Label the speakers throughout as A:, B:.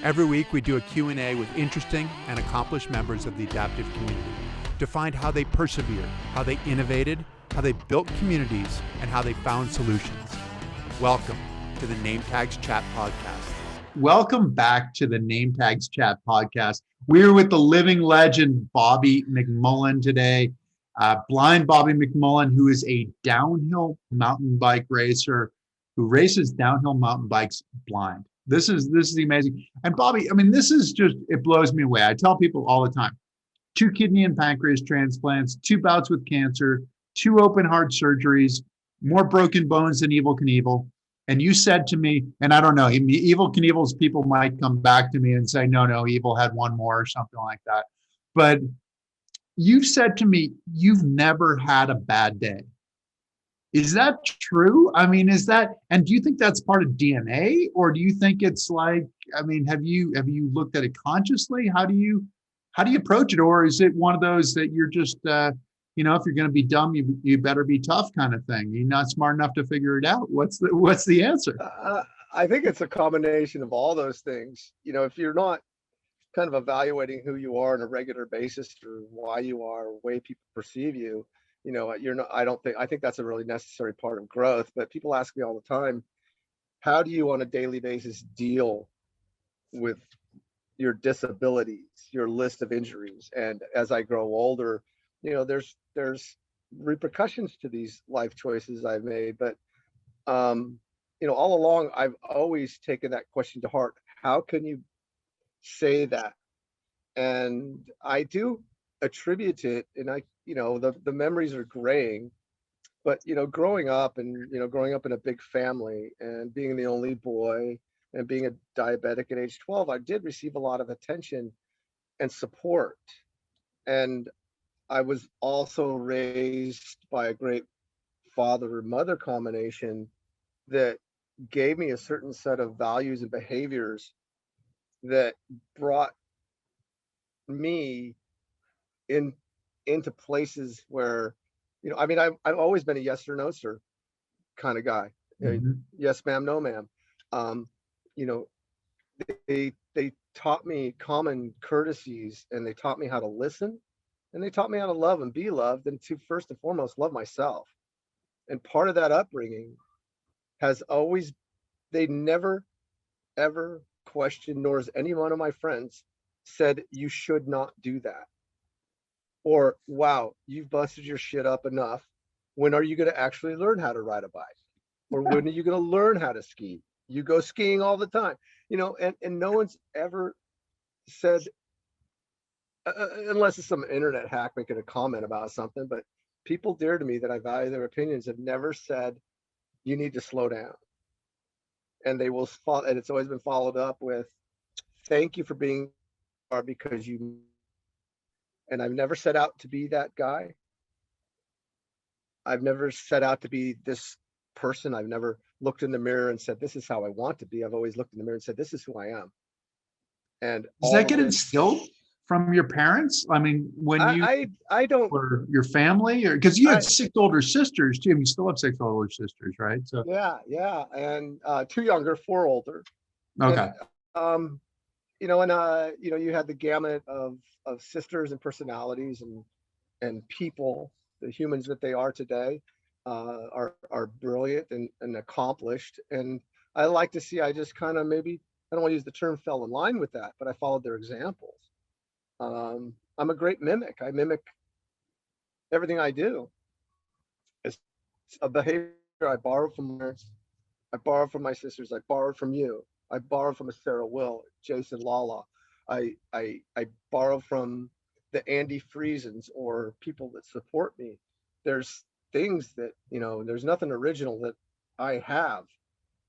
A: Every week we do a Q&A with interesting and accomplished members of the adaptive community to find how they persevered, how they innovated, how they built communities, and how they found solutions. Welcome to the Nametags Chat Podcast.
B: Welcome back to the Nametags Chat Podcast. We're with the living legend, Bobby McMullen today. Blind Bobby McMullen, who is a downhill mountain bike racer who races downhill mountain bikes blind. This is amazing. And Bobby, I mean, this is just, it blows me away. I tell people all the time, 2 kidney and pancreas transplants, 2 bouts with cancer, 2 open heart surgeries, more broken bones than Evel Knievel. And you said to me, and I don't know, Evel Knievel's people might come back to me and say, no, Evel had 1 more or something like that. But you've said to me, you've never had a bad day. Is that true? I mean, and do you think that's part of DNA, or do you think it's like, I mean, have you looked at it consciously? How do you approach it? Or is it one of those that you're just, if you're going to be dumb, you better be tough kind of thing? You're not smart enough to figure it out. What's the answer?
C: I think it's a combination of all those things. If you're not kind of evaluating who you are on a regular basis or why you are, the way people perceive you, you're not, I think that's a really necessary part of growth. But people ask me all the time, how do you on a daily basis deal with your disabilities, your list of injuries? And as I grow older, there's repercussions to these life choices I've made. But, all along, I've always taken that question to heart. How can you say that? And I do attribute it, and the memories are graying, but growing up in a big family and being the only boy and being a diabetic at age 12, I did receive a lot of attention and support. And I was also raised by a great father and mother combination that gave me a certain set of values and behaviors that brought me into places where, I've always been a yes or no sir kind of guy. Mm-hmm. Yes ma'am, no ma'am. They taught me common courtesies, and they taught me how to listen, and they taught me how to love and be loved, and to first and foremost love myself. And part of that upbringing has always, they never ever questioned, nor has any one of my friends said you should not do that, or wow, you've busted your shit up enough. When are you going to actually learn how to ride a bike? Or when are you going to learn how to ski? You go skiing all the time, and no one's ever said, unless it's some internet hack making a comment about something, but people dear to me that I value their opinions have never said you need to slow down. And they will follow, and it's always been followed up with, thank you for being because you. And I've never set out to be that guy. I've never set out to be this person. I've never looked in the mirror and said, this is how I want to be. I've always looked in the mirror and said, this is who I am. And
B: does that get instilled from your parents? I mean, when
C: I don't,
B: or your family, or because you had 6 older sisters too. You still have 6 older sisters, right? So
C: yeah, and 2 younger, 4 older.
B: Okay.
C: And, you had the gamut of sisters and personalities and people, the humans that they are today, are brilliant and accomplished. And I like to see, I just kind of, maybe, I don't want to use the term fell in line with that, but I followed their examples. I'm a great mimic. I mimic everything I do. It's a behavior I borrowed from my parents. I borrowed from my sisters. I borrowed from you. I borrowed from a Sarah Will, Jason Lala. I borrow from the Andy Friesens or people that support me. There's things that, there's nothing original that I have.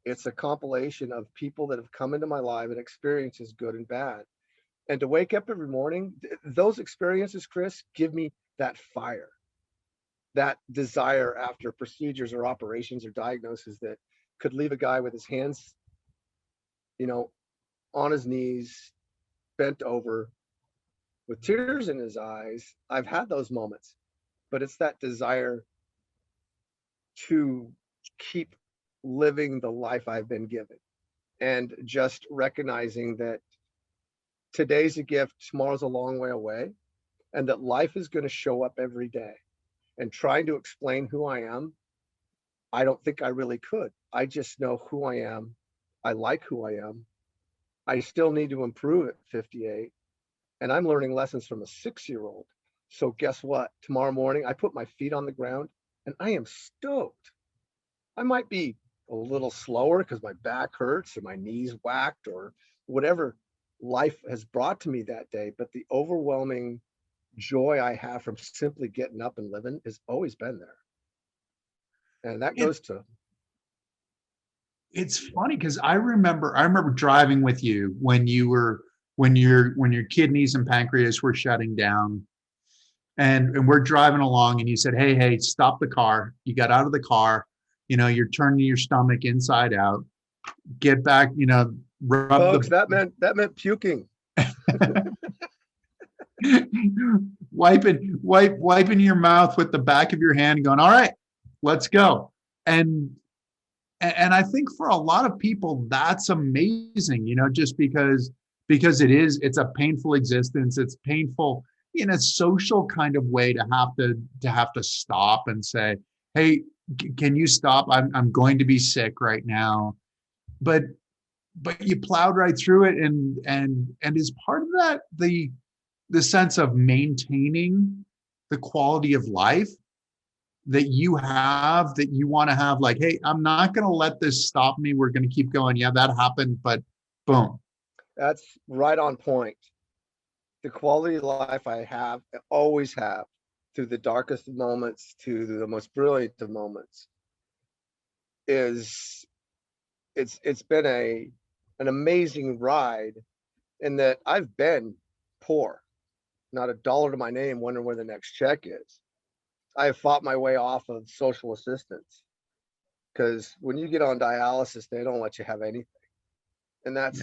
C: It's a compilation of people that have come into my life and experiences, good and bad. And to wake up every morning, those experiences, Chris, give me that fire, that desire after procedures or operations or diagnoses that could leave a guy with his hands, on his knees, bent over, with tears in his eyes. I've had those moments, but it's that desire to keep living the life I've been given, and just recognizing that today's a gift, tomorrow's a long way away, and that life is going to show up every day. And trying to explain who I am, I don't think I really could. I just know who I am. I like who I am. I still need to improve at 58, and I'm learning lessons from a 6-year-old. So guess what? Tomorrow morning, I put my feet on the ground and I am stoked. I might be a little slower because my back hurts or my knees whacked or whatever life has brought to me that day. But the overwhelming joy I have from simply getting up and living has always been there. And that goes to.
B: It's funny because I remember driving with you when your kidneys and pancreas were shutting down, and we're driving along, and you said, hey, stop the car. You got out of the car, you're turning your stomach inside out, get back, rub
C: Folks, that meant puking.
B: wiping your mouth with the back of your hand, going, all right, let's go. And I think for a lot of people, that's amazing, just because it's a painful existence. It's painful in a social kind of way to have to stop and say, hey, can you stop? I'm going to be sick right now. But you plowed right through it. And is part of that the sense of maintaining the quality of life that you want to have, like, hey, I'm not going to let this stop me. We're going to keep going. Yeah, that happened, but boom.
C: That's right on point. The quality of life I have, always have, through the darkest of moments to the most brilliant of moments, it's been an amazing ride, in that I've been poor, not a dollar to my name, wondering where the next check is. I have fought my way off of social assistance, because when you get on dialysis, they don't let you have anything. And that's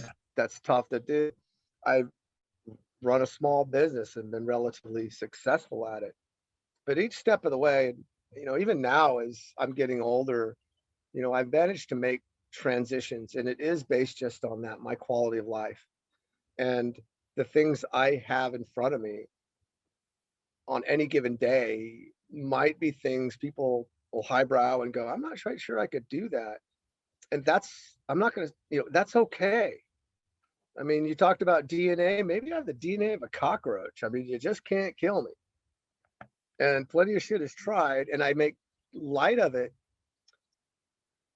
C: tough to do. I've run a small business and been relatively successful at it. But each step of the way, even now as I'm getting older, I've managed to make transitions, and it is based just on that, my quality of life. And the things I have in front of me on any given day might be things people will highbrow and go, I'm not quite sure I could do that. And I'm not going to, that's okay. I mean, you talked about DNA. Maybe I have the DNA of a cockroach. I mean, you just can't kill me. And plenty of shit is tried, and I make light of it.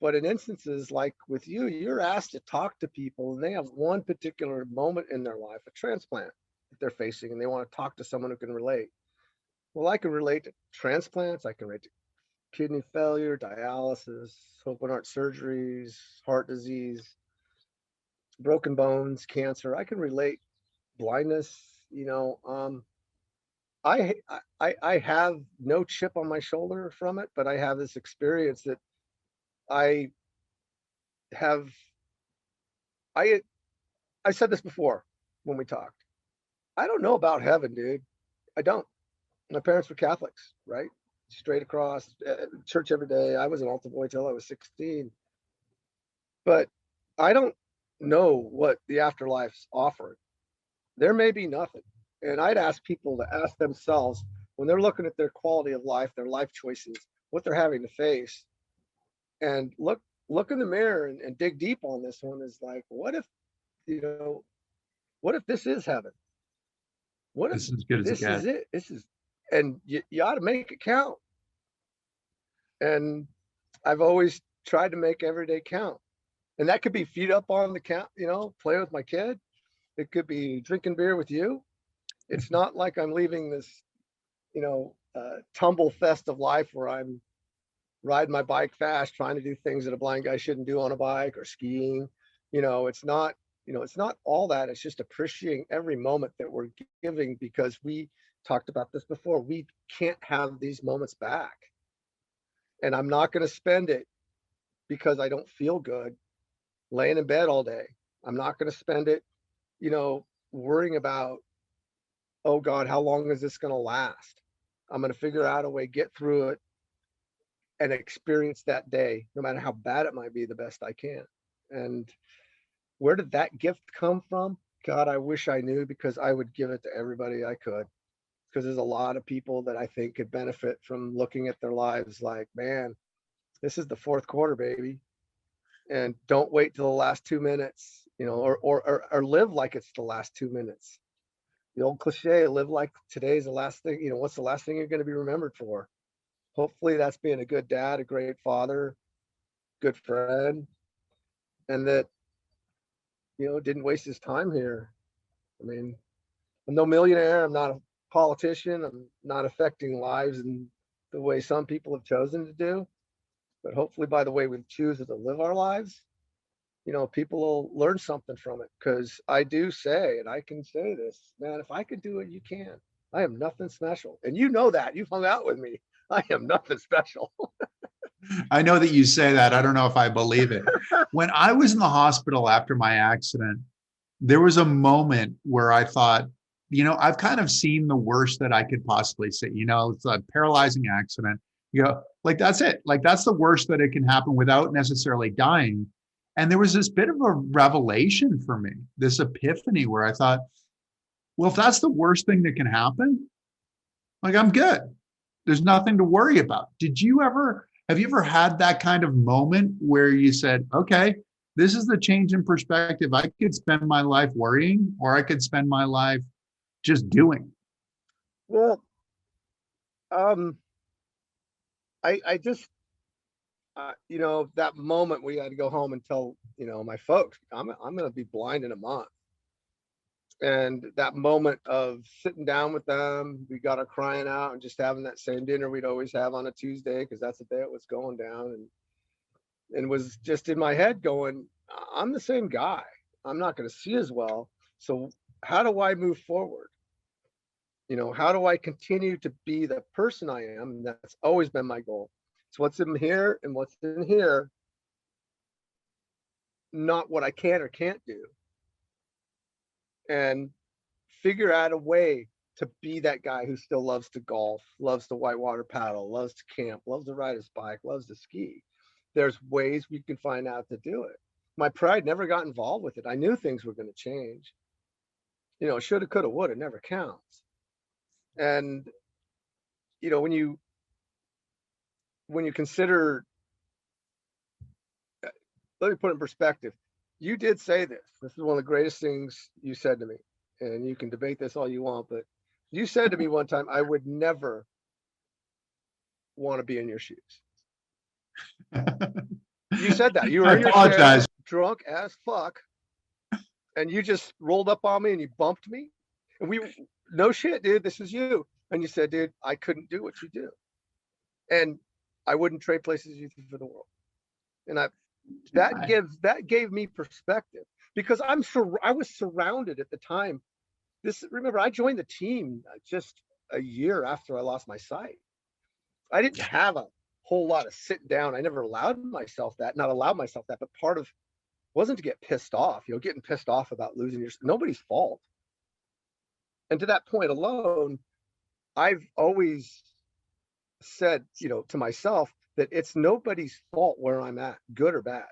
C: But in instances like with you, you're asked to talk to people, and they have one particular moment in their life, a transplant that they're facing, and they want to talk to someone who can relate. Well, I can relate to transplants. I can relate to kidney failure, dialysis, open heart surgeries, heart disease, broken bones, cancer. I can relate blindness. I have no chip on my shoulder from it, but I have this experience that I have. I said this before when we talked. I don't know about heaven, dude. I don't. My parents were Catholics, right? Straight across, church every day. I was an altar boy till I was 16. But I don't know what the afterlife's offering. There may be nothing. And I'd ask people to ask themselves, when they're looking at their quality of life, their life choices, what they're having to face, and look in the mirror and dig deep on this one, is like, what if this is heaven? What if
B: This is as good as
C: this
B: it
C: is
B: gets.
C: it? This is, and you ought to make it count. And I've always tried to make every day count. And that could be feet up on the count, play with my kid. It could be drinking beer with you. It's not like I'm leaving this, tumble fest of life where I'm riding my bike fast, trying to do things that a blind guy shouldn't do on a bike, or skiing. It's not all that. It's just appreciating every moment that we're giving, because we talked about this before. We can't have these moments back. And I'm not going to spend it because I don't feel good laying in bed all day. I'm not going to spend it, worrying about, oh God, how long is this going to last? I'm going to figure out a way, get through it, and experience that day, no matter how bad it might be, the best I can. And where did that gift come from? God, I wish I knew, because I would give it to everybody I could. Because there's a lot of people that I think could benefit from looking at their lives like, man, this is the fourth quarter, baby. And don't wait till the last 2 minutes, or live like it's the last 2 minutes. The old cliche, live like today's the last thing. What's the last thing you're going to be remembered for? Hopefully that's being a good dad, a great father, good friend, and that, didn't waste his time here. I mean, I'm no millionaire. I'm not a politician. I'm not affecting lives in the way some people have chosen to do. But hopefully by the way we choose to live our lives, people will learn something from it. Because I do say, and I can say this, man, if I could do it, you can. I am nothing special. And you know that. You've hung out with me. I am nothing special.
B: I know that you say that. I don't know if I believe it. When I was in the hospital after my accident, there was a moment where I thought, I've kind of seen the worst that I could possibly see. It's a paralyzing accident. Like that's it. Like that's the worst that it can happen without necessarily dying. And there was this bit of a revelation for me, this epiphany where I thought, well, if that's the worst thing that can happen, like I'm good. There's nothing to worry about. Have you ever had that kind of moment where you said, okay, this is the change in perspective. I could spend my life worrying, or I could spend my life just doing?
C: Well, um, I just, that moment we had to go home and tell, my folks, I'm going to be blind in a month. And that moment of sitting down with them, we got her crying out and just having that same dinner we'd always have on a Tuesday, because that's the day it was going down. And was just in my head going, I'm the same guy. I'm not going to see as well. So how do I move forward? How do I continue to be the person I am? And that's always been my goal. It's what's in here and what's in here, not what I can or can't do. And figure out a way to be that guy who still loves to golf, loves to whitewater paddle, loves to camp, loves to ride his bike, loves to ski. There's ways we can find out to do it. My pride never got involved with it. I knew things were going to change. Shoulda, coulda, woulda never counts. And when you consider, let me put it in perspective. You did say this. This is one of the greatest things you said to me. And you can debate this all you want, but you said to me one time, I would never want to be in your shoes. You said that. You were in your chair, drunk as fuck, and you just rolled up on me and you bumped me. And no shit, dude, this is you. And you said, dude, I couldn't do what you do. And I wouldn't trade places with you for the world. And that gave me perspective, because I was surrounded at the time. Remember, I joined the team just a year after I lost my sight. I didn't have a whole lot of sitting down. I never allowed myself that, but part of wasn't to get pissed off, getting pissed off about losing nobody's fault. And to that point alone, I've always said, to myself, that it's nobody's fault where I'm at, good or bad.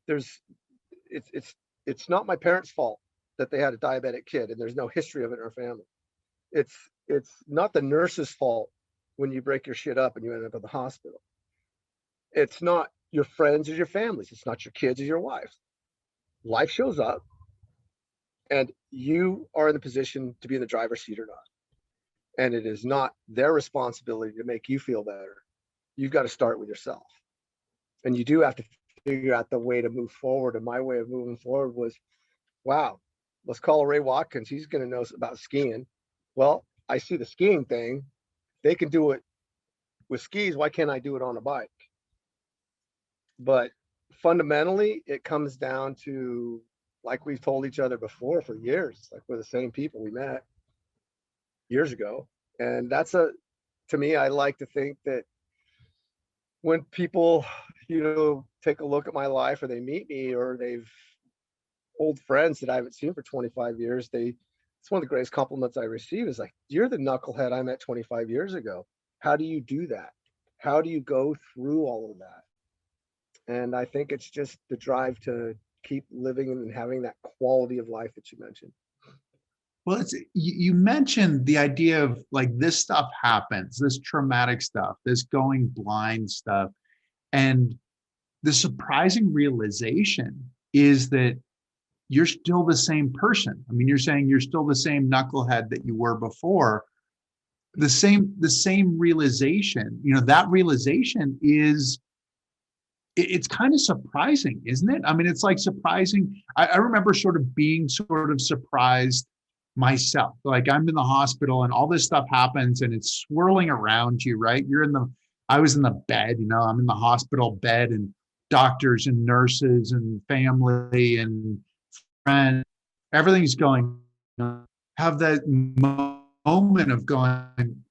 C: It's not my parents' fault that they had a diabetic kid and there's no history of it in our family. It's not the nurse's fault when you break your shit up and you end up at the hospital. It's not your friends or your families. It's not your kids or your wives. Life shows up and you are in the position to be in the driver's seat or not. And it is not their responsibility to make you feel better. You've got to start with yourself. And you do have to figure out the way to move forward. And my way of moving forward was, wow, let's call Ray Watkins. He's going to know about skiing. Well, I see the skiing thing. They can do it with skis. Why can't I do it on a bike? But fundamentally, it comes down to, like we've told each other before for years, like we're the same people we met years ago. And to me, I like to think that when people, take a look at my life, or they meet me, or they've old friends that I haven't seen for 25 years, it's one of the greatest compliments I receive is like, you're the knucklehead I met 25 years ago. How do you do that? How do you go through all of that? And I think it's just the drive to keep living and having that quality of life that you mentioned.
B: Well, you mentioned the idea of like this stuff happens, this traumatic stuff, this going blind stuff. And the surprising realization is that you're still the same person. I mean, you're saying you're still the same knucklehead that you were before. The same realization, that realization is, it's kind of surprising, isn't it? I mean, it's like surprising. I remember sort of being sort of surprised myself. Like I'm in the hospital and all this stuff happens and it's swirling around you, right? I was in the bed, I'm in the hospital bed and doctors and nurses and family and friends, everything's going, have that moment of going,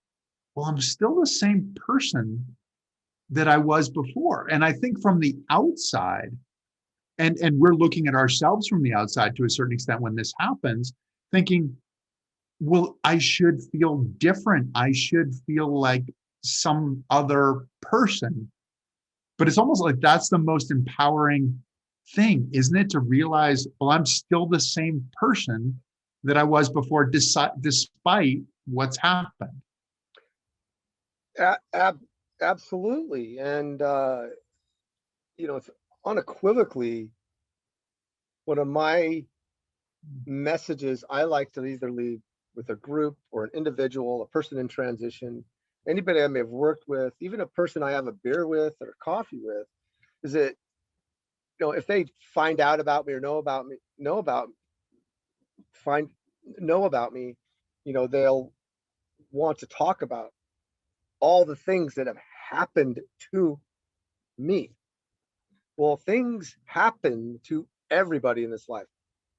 B: well, I'm still the same person that I was before. And I think from the outside, and we're looking at ourselves from the outside to a certain extent when this happens, thinking, well, I should feel different. I should feel like some other person. But it's almost like that's the most empowering thing, isn't it? To realize, well, I'm still the same person that I was before, despite what's happened.
C: Absolutely. And, it's unequivocally one of my messages I like to either leave with a group or an individual, a person in transition, anybody I may have worked with, even a person I have a beer with or coffee with, is that, if they find out about me or know about me, they'll want to talk about all the things that have happened to me. Well, things happen to everybody in this life.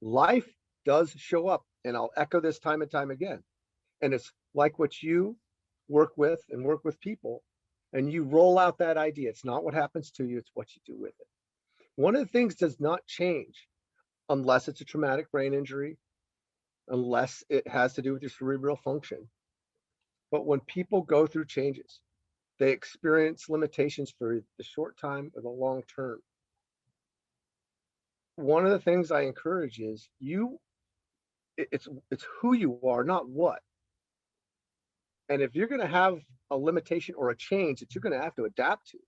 C: Life does show up, and I'll echo this time and time again. And it's like what you work with people, and you roll out that idea. It's not what happens to you, it's what you do with it. One of the things does not change unless it's a traumatic brain injury, unless it has to do with your cerebral function. But when people go through changes, they experience limitations for the short time or the long term. One of the things I encourage is it's who you are, not what. And if you're going to have a limitation or a change that you're going to have to adapt to,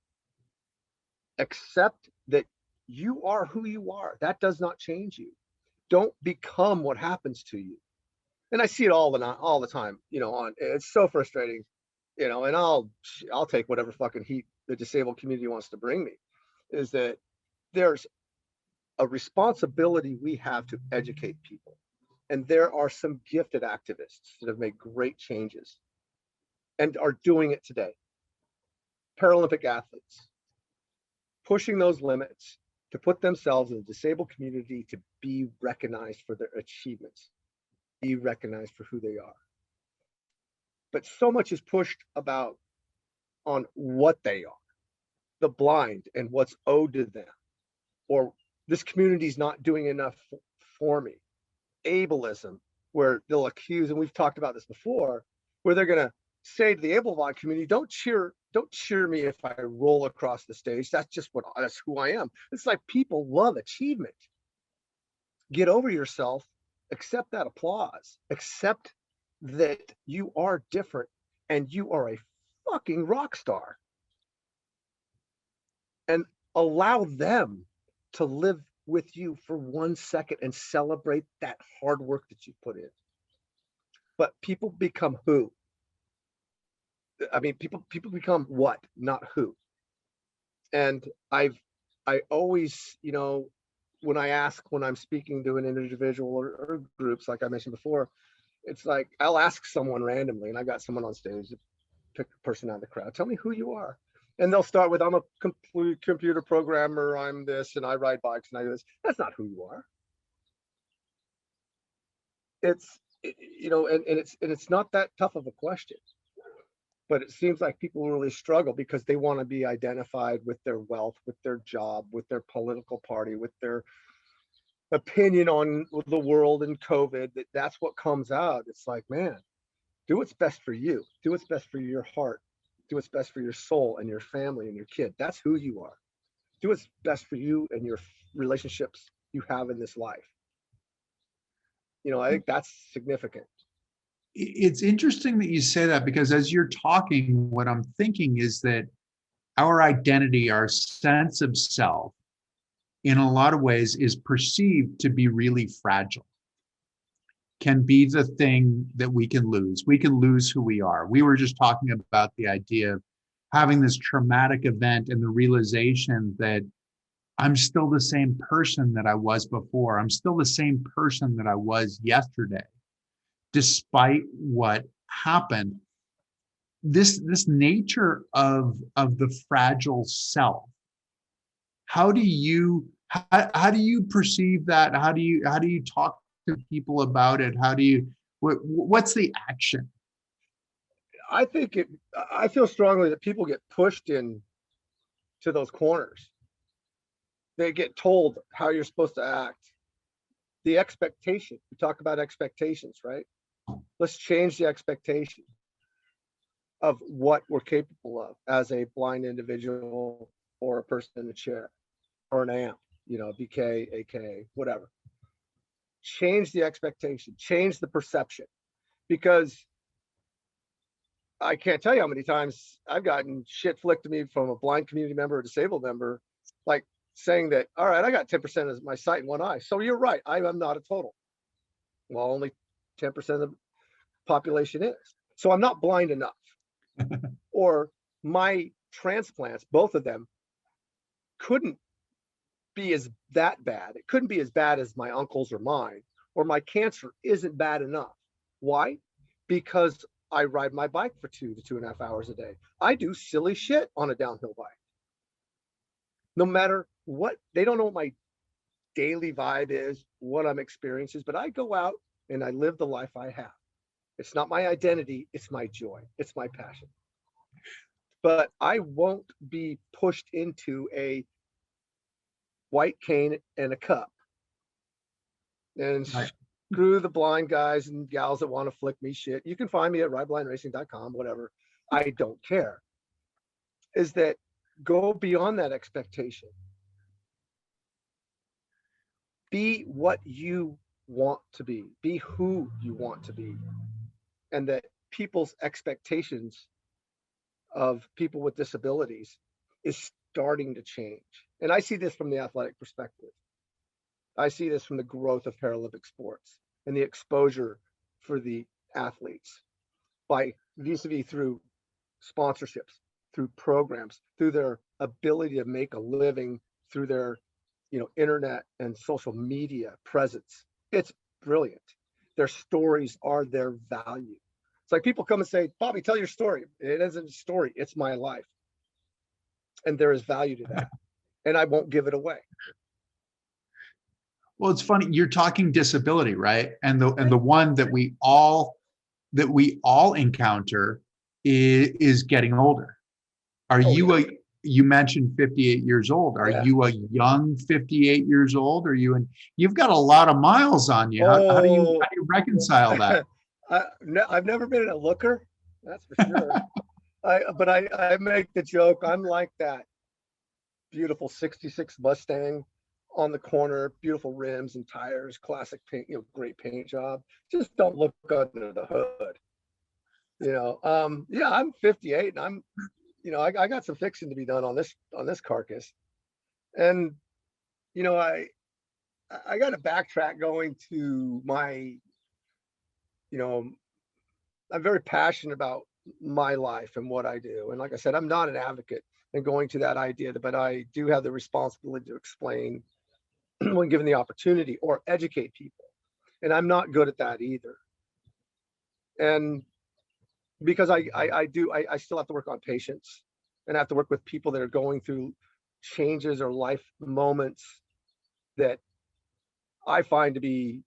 C: accept that you are who you are. That does not change you. Don't become what happens to you. And I see it all the time, it's so frustrating, and I'll take whatever fucking heat the disabled community wants to bring me, is that there's a responsibility we have to educate people. And there are some gifted activists that have made great changes and are doing it today. Paralympic athletes, pushing those limits to put themselves in the disabled community to be recognized for their achievements, be recognized for who they are. But so much is pushed on what they are, the blind and what's owed to them, or this community's not doing enough for me. Ableism, where they'll accuse, and we've talked about this before, where they're going to say to the able-bodied community, don't cheer me if I roll across the stage. That's who I am. It's like people love achievement. Get over yourself, accept that applause, accept that you are different and you are a fucking rock star, and allow them to live with you for 1 second and celebrate that hard work that you put in. But people become who? I mean, people become what, not who. And I always, when I'm speaking to an individual or groups, like I mentioned before, it's like I'll ask someone randomly, and I got someone on stage, pick a person out of the crowd, tell me who you are. And they'll start with, I'm a complete computer programmer, I'm this, and I ride bikes and I do this. That's not who you are. It's, it's not that tough of a question. But it seems like people really struggle because they want to be identified with their wealth, with their job, with their political party, with their opinion on the world and COVID. That's what comes out. It's like, man, do what's best for you. Do what's best for your heart. Do what's best for your soul and your family and your kid. That's who you are. Do what's best for you and your relationships you have in this life. I think that's significant.
B: It's interesting that you say that, because as you're talking, what I'm thinking is that our identity, our sense of self, in a lot of ways is perceived to be really fragile, can be the thing that we can lose. We can lose who we are. We were just talking about the idea of having this traumatic event and the realization that I'm still the same person that I was before. I'm still the same person that I was yesterday, despite what happened. This nature of the fragile self. How do you perceive that? How do you talk to people about it? What's the action?
C: I feel strongly that people get pushed in to those corners. They get told how you're supposed to act. The expectation, we talk about expectations, right? Let's change the expectation of what we're capable of as a blind individual or a person in a chair or an amp, BK, AK, whatever. Change the expectation, change the perception, because I can't tell you how many times I've gotten shit flicked to me from a blind community member or disabled member, like saying that, all right, I got 10% of my sight in one eye. So you're right, I am not a total. Well, only 10% of the population is. So I'm not blind enough. Or my transplants, both of them, couldn't be that bad. It couldn't be as bad as my uncle's or mine, or my cancer isn't bad enough. Why? Because I ride my bike for 2 to 2.5 hours a day. I do silly shit on a downhill bike. No matter what, they don't know what my daily vibe is, what I'm experiencing, but I go out and I live the life I have. It's not my identity, it's my joy, it's my passion. But I won't be pushed into a white cane and a cup. And
B: Right.
C: screw the blind guys and gals that want to flick me shit. You can find me at rideblindracing.com, whatever. I don't care. Is that go beyond that expectation. Be what you want to be. Be who you want to be. And that people's expectations of people with disabilities is starting to change. And I see this from the athletic perspective. I see this from the growth of Paralympic sports and the exposure for the athletes by vis-a-vis through sponsorships, through programs, through their ability to make a living through their, internet and social media presence. It's brilliant. Their stories are their value. It's like people come and say, Bobby, tell your story. It isn't a story, it's my life. And there is value to that. And I won't give it away.
B: Well, it's funny, you're talking disability, right? And the one that we all encounter is getting older. You mentioned 58 years old. Are you a young 58 years old? You've got a lot of miles on you. How do you reconcile that?
C: I've never been a looker, that's for sure. But I make the joke, I'm like that beautiful 66 Mustang on the corner, beautiful rims and tires, classic paint, great paint job. Just don't look under the hood. Yeah, I'm 58 and I'm, I got some fixing to be done on this carcass. And, I got to backtrack going to my, I'm very passionate about my life and what I do. And like I said, I'm not an advocate in going to that idea, but I do have the responsibility to explain when given the opportunity or educate people. And I'm not good at that either. And because I still have to work on patience and I have to work with people that are going through changes or life moments that I find to be,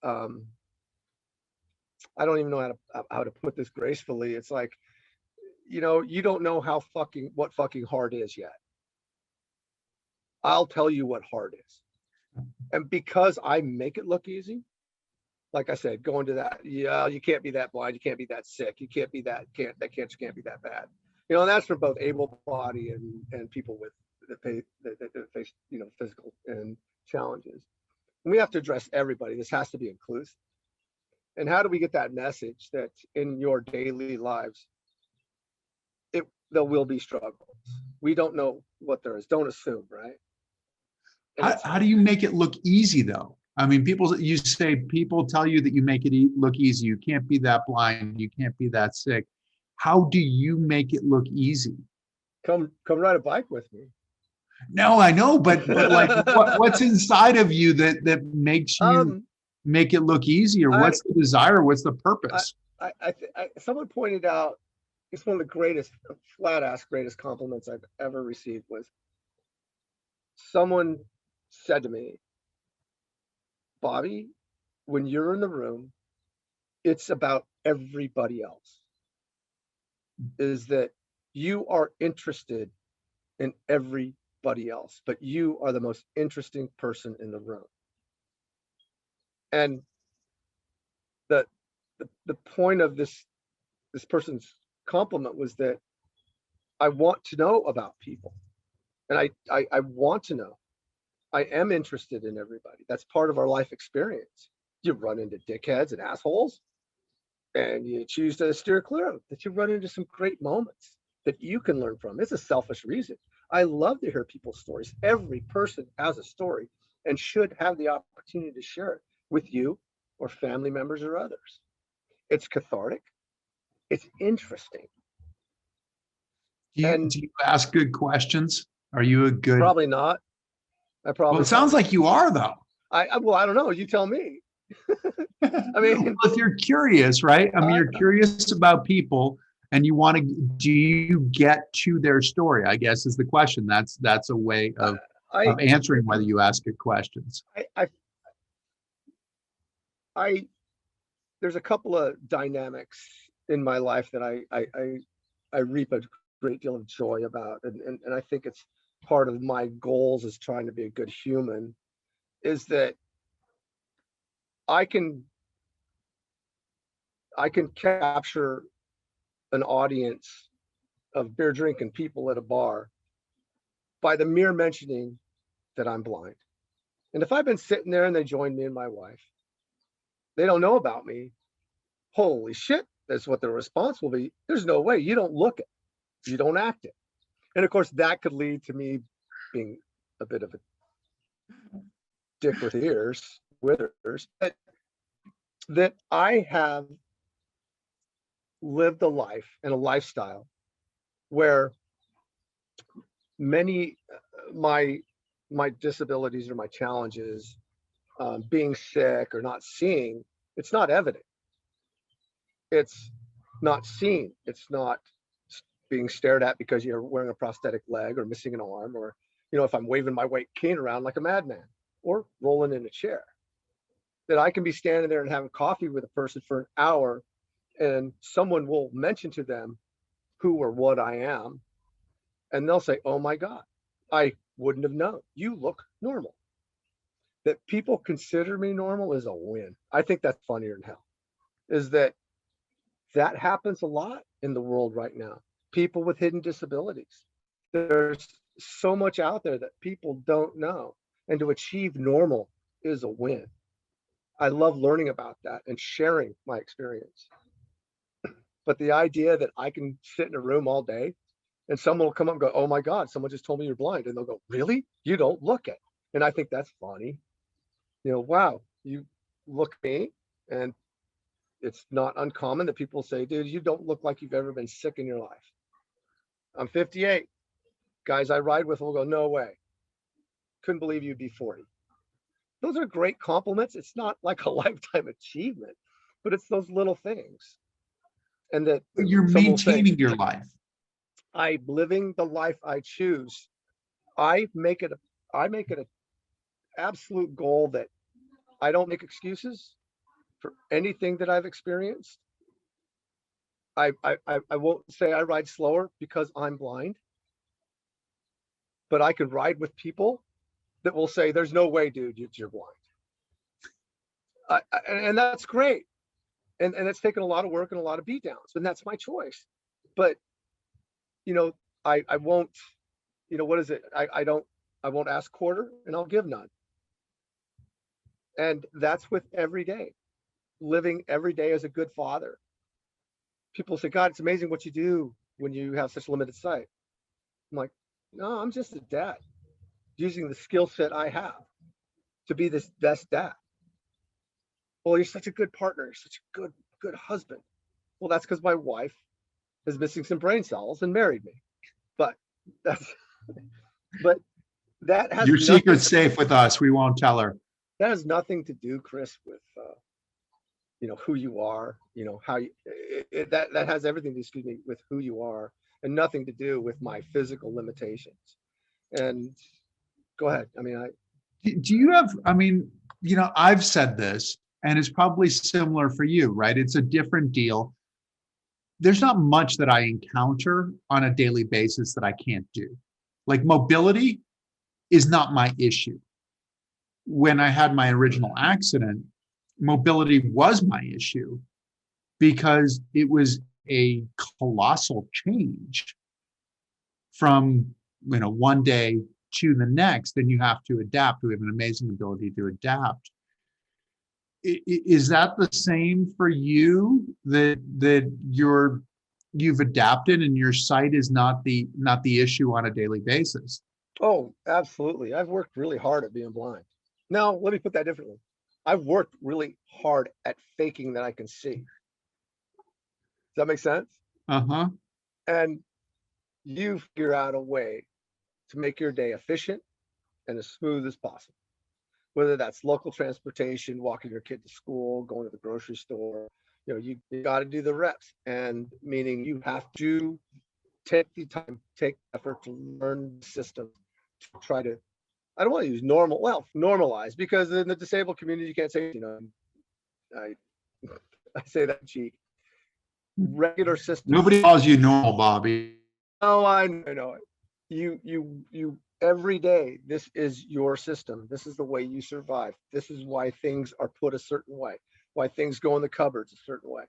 C: I don't even know how to put this gracefully. It's like, you don't know what fucking hard is yet. I'll tell you what hard is. And because I make it look easy, like I said, going to that, you can't be that blind, you can't be that sick, you can't be that cancer can't be that bad. And that's for both able body and people with that face, physical and challenges. And we have to address everybody. This has to be inclusive. And how do we get that message that in your daily lives, there will be struggles? We don't know what there is. Don't assume, right?
B: How do you make it look easy though? I mean, you say people tell you that you make it look easy. You can't be that blind. You can't be that sick. How do you make it look easy?
C: Come ride a bike with me.
B: No, I know, but like, what's inside of you that makes you make it look easier? What's the desire? What's the purpose?
C: Someone pointed out, it's one of the greatest, flat-ass greatest compliments I've ever received was someone said to me, Bobby, when you're in the room, it's about everybody else. Is that you are interested in everybody else, but you are the most interesting person in the room. And the point of this person's compliment was that I want to know about people, and I want to know. I am interested in everybody. That's part of our life experience. You run into dickheads and assholes, and you choose to steer clear of, that you run into some great moments that you can learn from. It's a selfish reason. I love to hear people's stories. Every person has a story and should have the opportunity to share it with you or family members or others. It's cathartic. It's interesting.
B: Do you ask good questions? Are you a good?
C: Probably not.
B: Well, it sounds like you are, though.
C: Well, I don't know. You tell me. I mean,
B: well, if you're curious, right? I mean, you're curious about people, and you want to. Do you get to their story? I guess is the question. That's a way of answering whether you ask good questions.
C: There's a couple of dynamics in my life that I reap a great deal of joy about, and I think it's part of my goals as trying to be a good human, is that I can capture an audience of beer drinking people at a bar by the mere mentioning that I'm blind. And if I've been sitting there and they join me and my wife, they don't know about me, holy shit, that's what their response will be. There's no way. You don't look it. You don't act it. And of course, that could lead to me being a bit of a dick with withers, but that I have lived a life and a lifestyle where many my disabilities or my challenges, being sick or not seeing, it's not evident. It's not seen. It's not being stared at because you're wearing a prosthetic leg or missing an arm, or, if I'm waving my white cane around like a madman or rolling in a chair, that I can be standing there and having coffee with a person for an hour and someone will mention to them who or what I am. And they'll say, oh my God, I wouldn't have known. You look normal. That people consider me normal is a win. I think that's funnier than hell. Is that happens a lot in the world right now. People with hidden disabilities. There's so much out there that people don't know. And to achieve normal is a win. I love learning about that and sharing my experience. But the idea that I can sit in a room all day and someone will come up and go, oh my God, someone just told me you're blind. And they'll go, really? You don't look it. And I think that's funny. Wow, you look at me. And it's not uncommon that people say, dude, you don't look like you've ever been sick in your life. I'm 58. Guys I ride with will go, no way. Couldn't believe you'd be 40. Those are great compliments. It's not like a lifetime achievement, but it's those little things. And that
B: you're maintaining your life.
C: I'm living the life I choose. I make it an absolute goal that I don't make excuses for anything that I've experienced. I won't say I ride slower because I'm blind, but I can ride with people that will say, there's no way, dude, you're blind. And that's great. And it's taken a lot of work and a lot of beat downs, and that's my choice. But, I won't, what is it? I won't ask quarter and I'll give none. And that's with every day, living every day as a good father. People say, God, it's amazing what you do when you have such limited sight. I'm like, no, I'm just a dad using the skill set I have to be this best dad. Well, you're such a good partner. You're such a good husband. Well, that's because my wife is missing some brain cells and married me. But that's, but that has
B: Your
C: nothing,
B: secret's safe with us. We won't tell her.
C: that has nothing to do, Chris, with, who you are, how you, that has everything to, excuse me, with who you are, and nothing to do with my physical limitations. And go ahead. I mean,
B: Do you have, I mean, I've said this, and it's probably similar for you, right? It's a different deal. There's not much that I encounter on a daily basis that I can't do. Like mobility is not my issue. When I had my original accident, mobility was my issue because it was a colossal change from one day to the next, and you have to adapt. We have an amazing ability to adapt. Is that the same for you, that you've adapted and your sight is not the issue on a daily basis?
C: oh, absolutely. I've worked really hard at being blind. Now, let me put that differently. I've worked really hard at faking that I can see. Does that make sense?
B: Uh-huh.
C: And you figure out a way to make your day efficient and as smooth as possible. Whether that's local transportation, walking your kid to school, going to the grocery store, you got to do the reps. And meaning you have to take the time, take effort to learn the system, to try to, I don't want to use normalize, because in the disabled community, you can't say, I, I say that cheek. Regular systems.
B: Nobody calls you normal, Bobby.
C: Oh, I know it. You every day, this is your system. This is the way you survive. This is why things are put a certain way, why things go in the cupboards a certain way,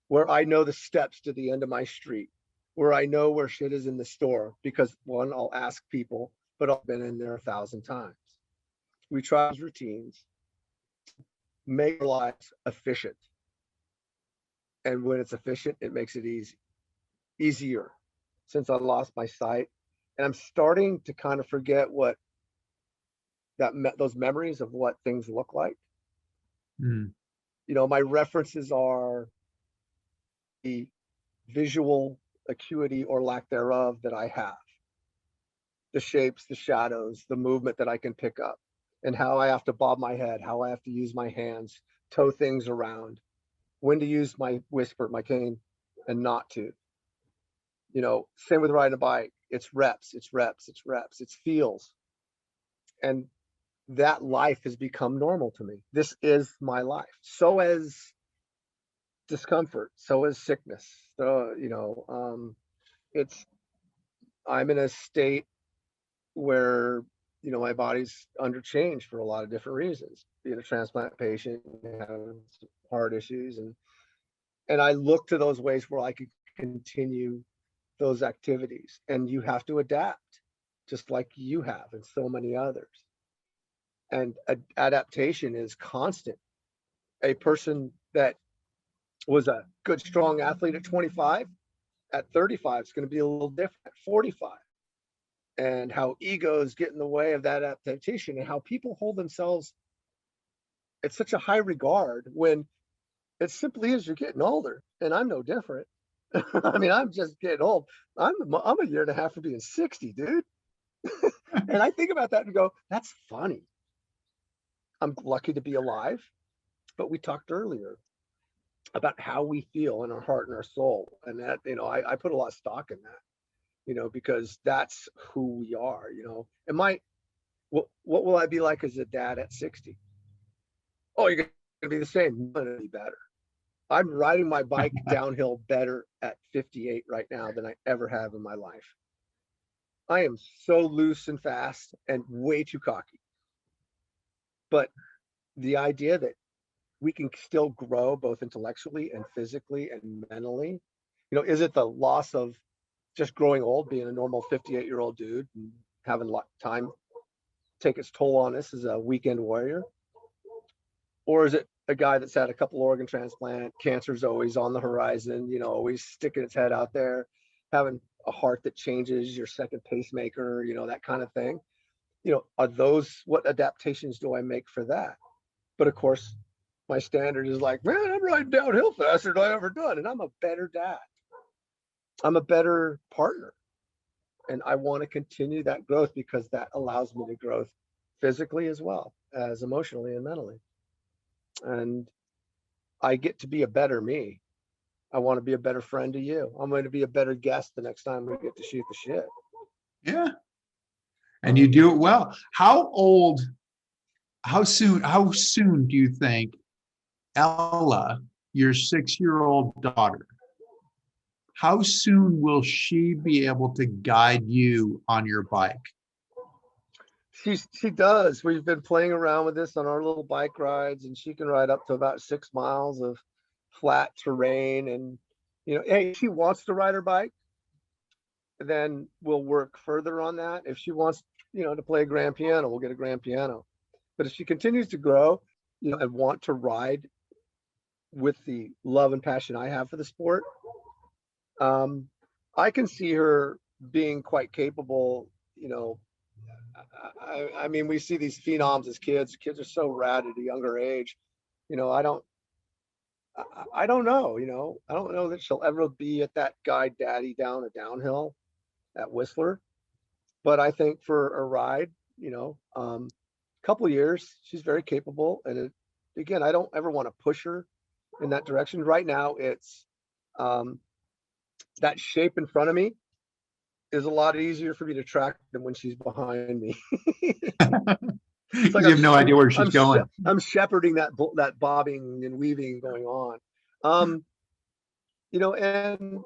C: where I know the steps to the end of my street, where I know where shit is in the store, because one, I'll ask people, but I've been in there 1,000 times. We try these routines, make our lives efficient. And when it's efficient, it makes it easier. Since I lost my sight, and I'm starting to kind of forget what those memories of what things look like.
B: Hmm.
C: My references are the visual acuity or lack thereof that I have, the shapes, the shadows, the movement that I can pick up, and how I have to bob my head, how I have to use my hands, tow things around, when to use my whisper, my cane, and not to. Same with riding a bike. It's reps, it's reps, it's reps, it's feels. And that life has become normal to me. This is my life. So as discomfort, so as sickness. So, I'm in a state where, my body's under change for a lot of different reasons. Being a transplant patient, having heart issues, and I look to those ways where I could continue those activities. And you have to adapt, just like you have, and so many others. And adaptation is constant. A person that was a good, strong athlete at 25, at 35, it's going to be a little different at 45. And how egos get in the way of that adaptation, and how people hold themselves at such a high regard when it simply is you're getting older, and I'm no different. I mean, I'm just getting old. I'm a year and a half from being 60, dude. And I think about that and go, that's funny. I'm lucky to be alive. But we talked earlier about how we feel in our heart and our soul. And that, I put a lot of stock in that, because that's who we are, what will I be like as a dad at 60? Oh, you're going to be the same. I'm going to be better. I'm riding my bike downhill better at 58 right now than I ever have in my life. I am so loose and fast and way too cocky. But the idea that we can still grow both intellectually and physically and mentally, is it the loss of just growing old, being a normal 58-year-old dude and having a lot of time take its toll on us as a weekend warrior? Or is it a guy that's had a couple organ transplant, cancer's always on the horizon, you know, always sticking its head out there, having a heart that changes, your second pacemaker, you know, that kind of thing. You know, are those, what adaptations do I make for that? But of course, my standard is like, man, I'm riding downhill faster than I ever done. And I'm a better dad. I'm a better partner. And I want to continue that growth because that allows me to grow physically as well as emotionally and mentally. And I get to be a better me. I want to be a better friend to you. I'm going to be a better guest the next time we get to shoot the shit.
B: Yeah. And you do it well. How soon do you think Ella, your 6-year-old daughter, how soon will she be able to guide you on your bike?
C: She does. We've been playing around with this on our little bike rides, and she can ride up to about 6 miles of flat terrain. And, you know, hey, if she wants to ride her bike, then we'll work further on that. If she wants, you know, to play a grand piano, we'll get a grand piano. But if she continues to grow, you know, and want to ride with the love and passion I have for the sport, I can see her being quite capable. You know, I mean, we see these phenoms as kids. Kids are so rad at a younger age. You know, I don't know. You know, I don't know that she'll ever be at that guide daddy down a downhill at Whistler. But I think for a ride, you know, couple years, she's very capable. And again, I don't ever want to push her in that direction. Right now, it's that shape in front of me is a lot easier for me to track than when she's behind me. It's like
B: You have no idea where she's going.
C: I'm shepherding that bobbing and weaving going on. You know, and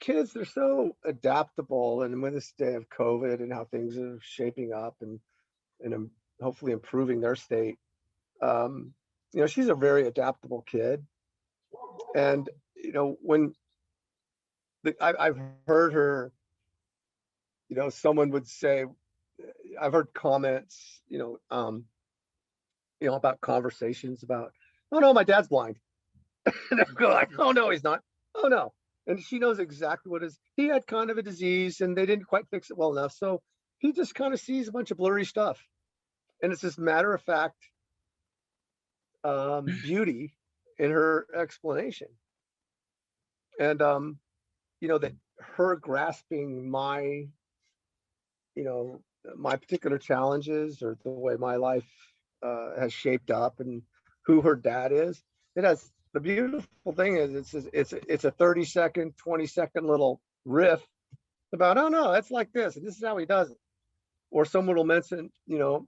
C: kids, they're so adaptable. And with this day of COVID and how things are shaping up and hopefully improving their state, you know, she's a very adaptable kid. And, you know, when I've heard her, you know, someone would say, I've heard comments, you know, about conversations about, oh no, my dad's blind. And I go like, oh no, he's not. Oh no. And she knows exactly what is. He had kind of a disease and they didn't quite fix it well enough. So he just kind of sees a bunch of blurry stuff. And it's this matter of fact beauty in her explanation. And you know, that her grasping my, you know, my particular challenges or the way my life has shaped up and who her dad is. It has, the beautiful thing is it's a 30-second, 20-second little riff about, oh no, it's like this and this is how he does it. Or someone will mention, you know,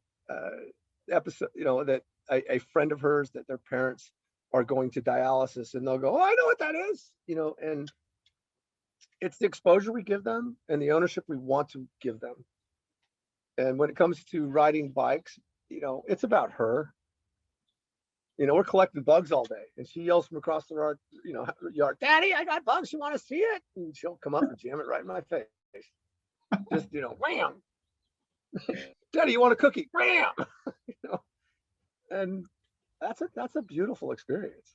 C: episode, you know, that a friend of hers, that their parents are going to dialysis, and they'll go, oh, I know what that is, you know. And it's the exposure we give them and the ownership we want to give them. And when it comes to riding bikes, you know, it's about her. You know, we're collecting bugs all day, and she yells from across the yard, you know, Daddy, I got bugs. You want to see it? And she'll come up and jam it right in my face. Just, you know, wham. Daddy, you want a cookie? Wham. You know, and that's a beautiful experience.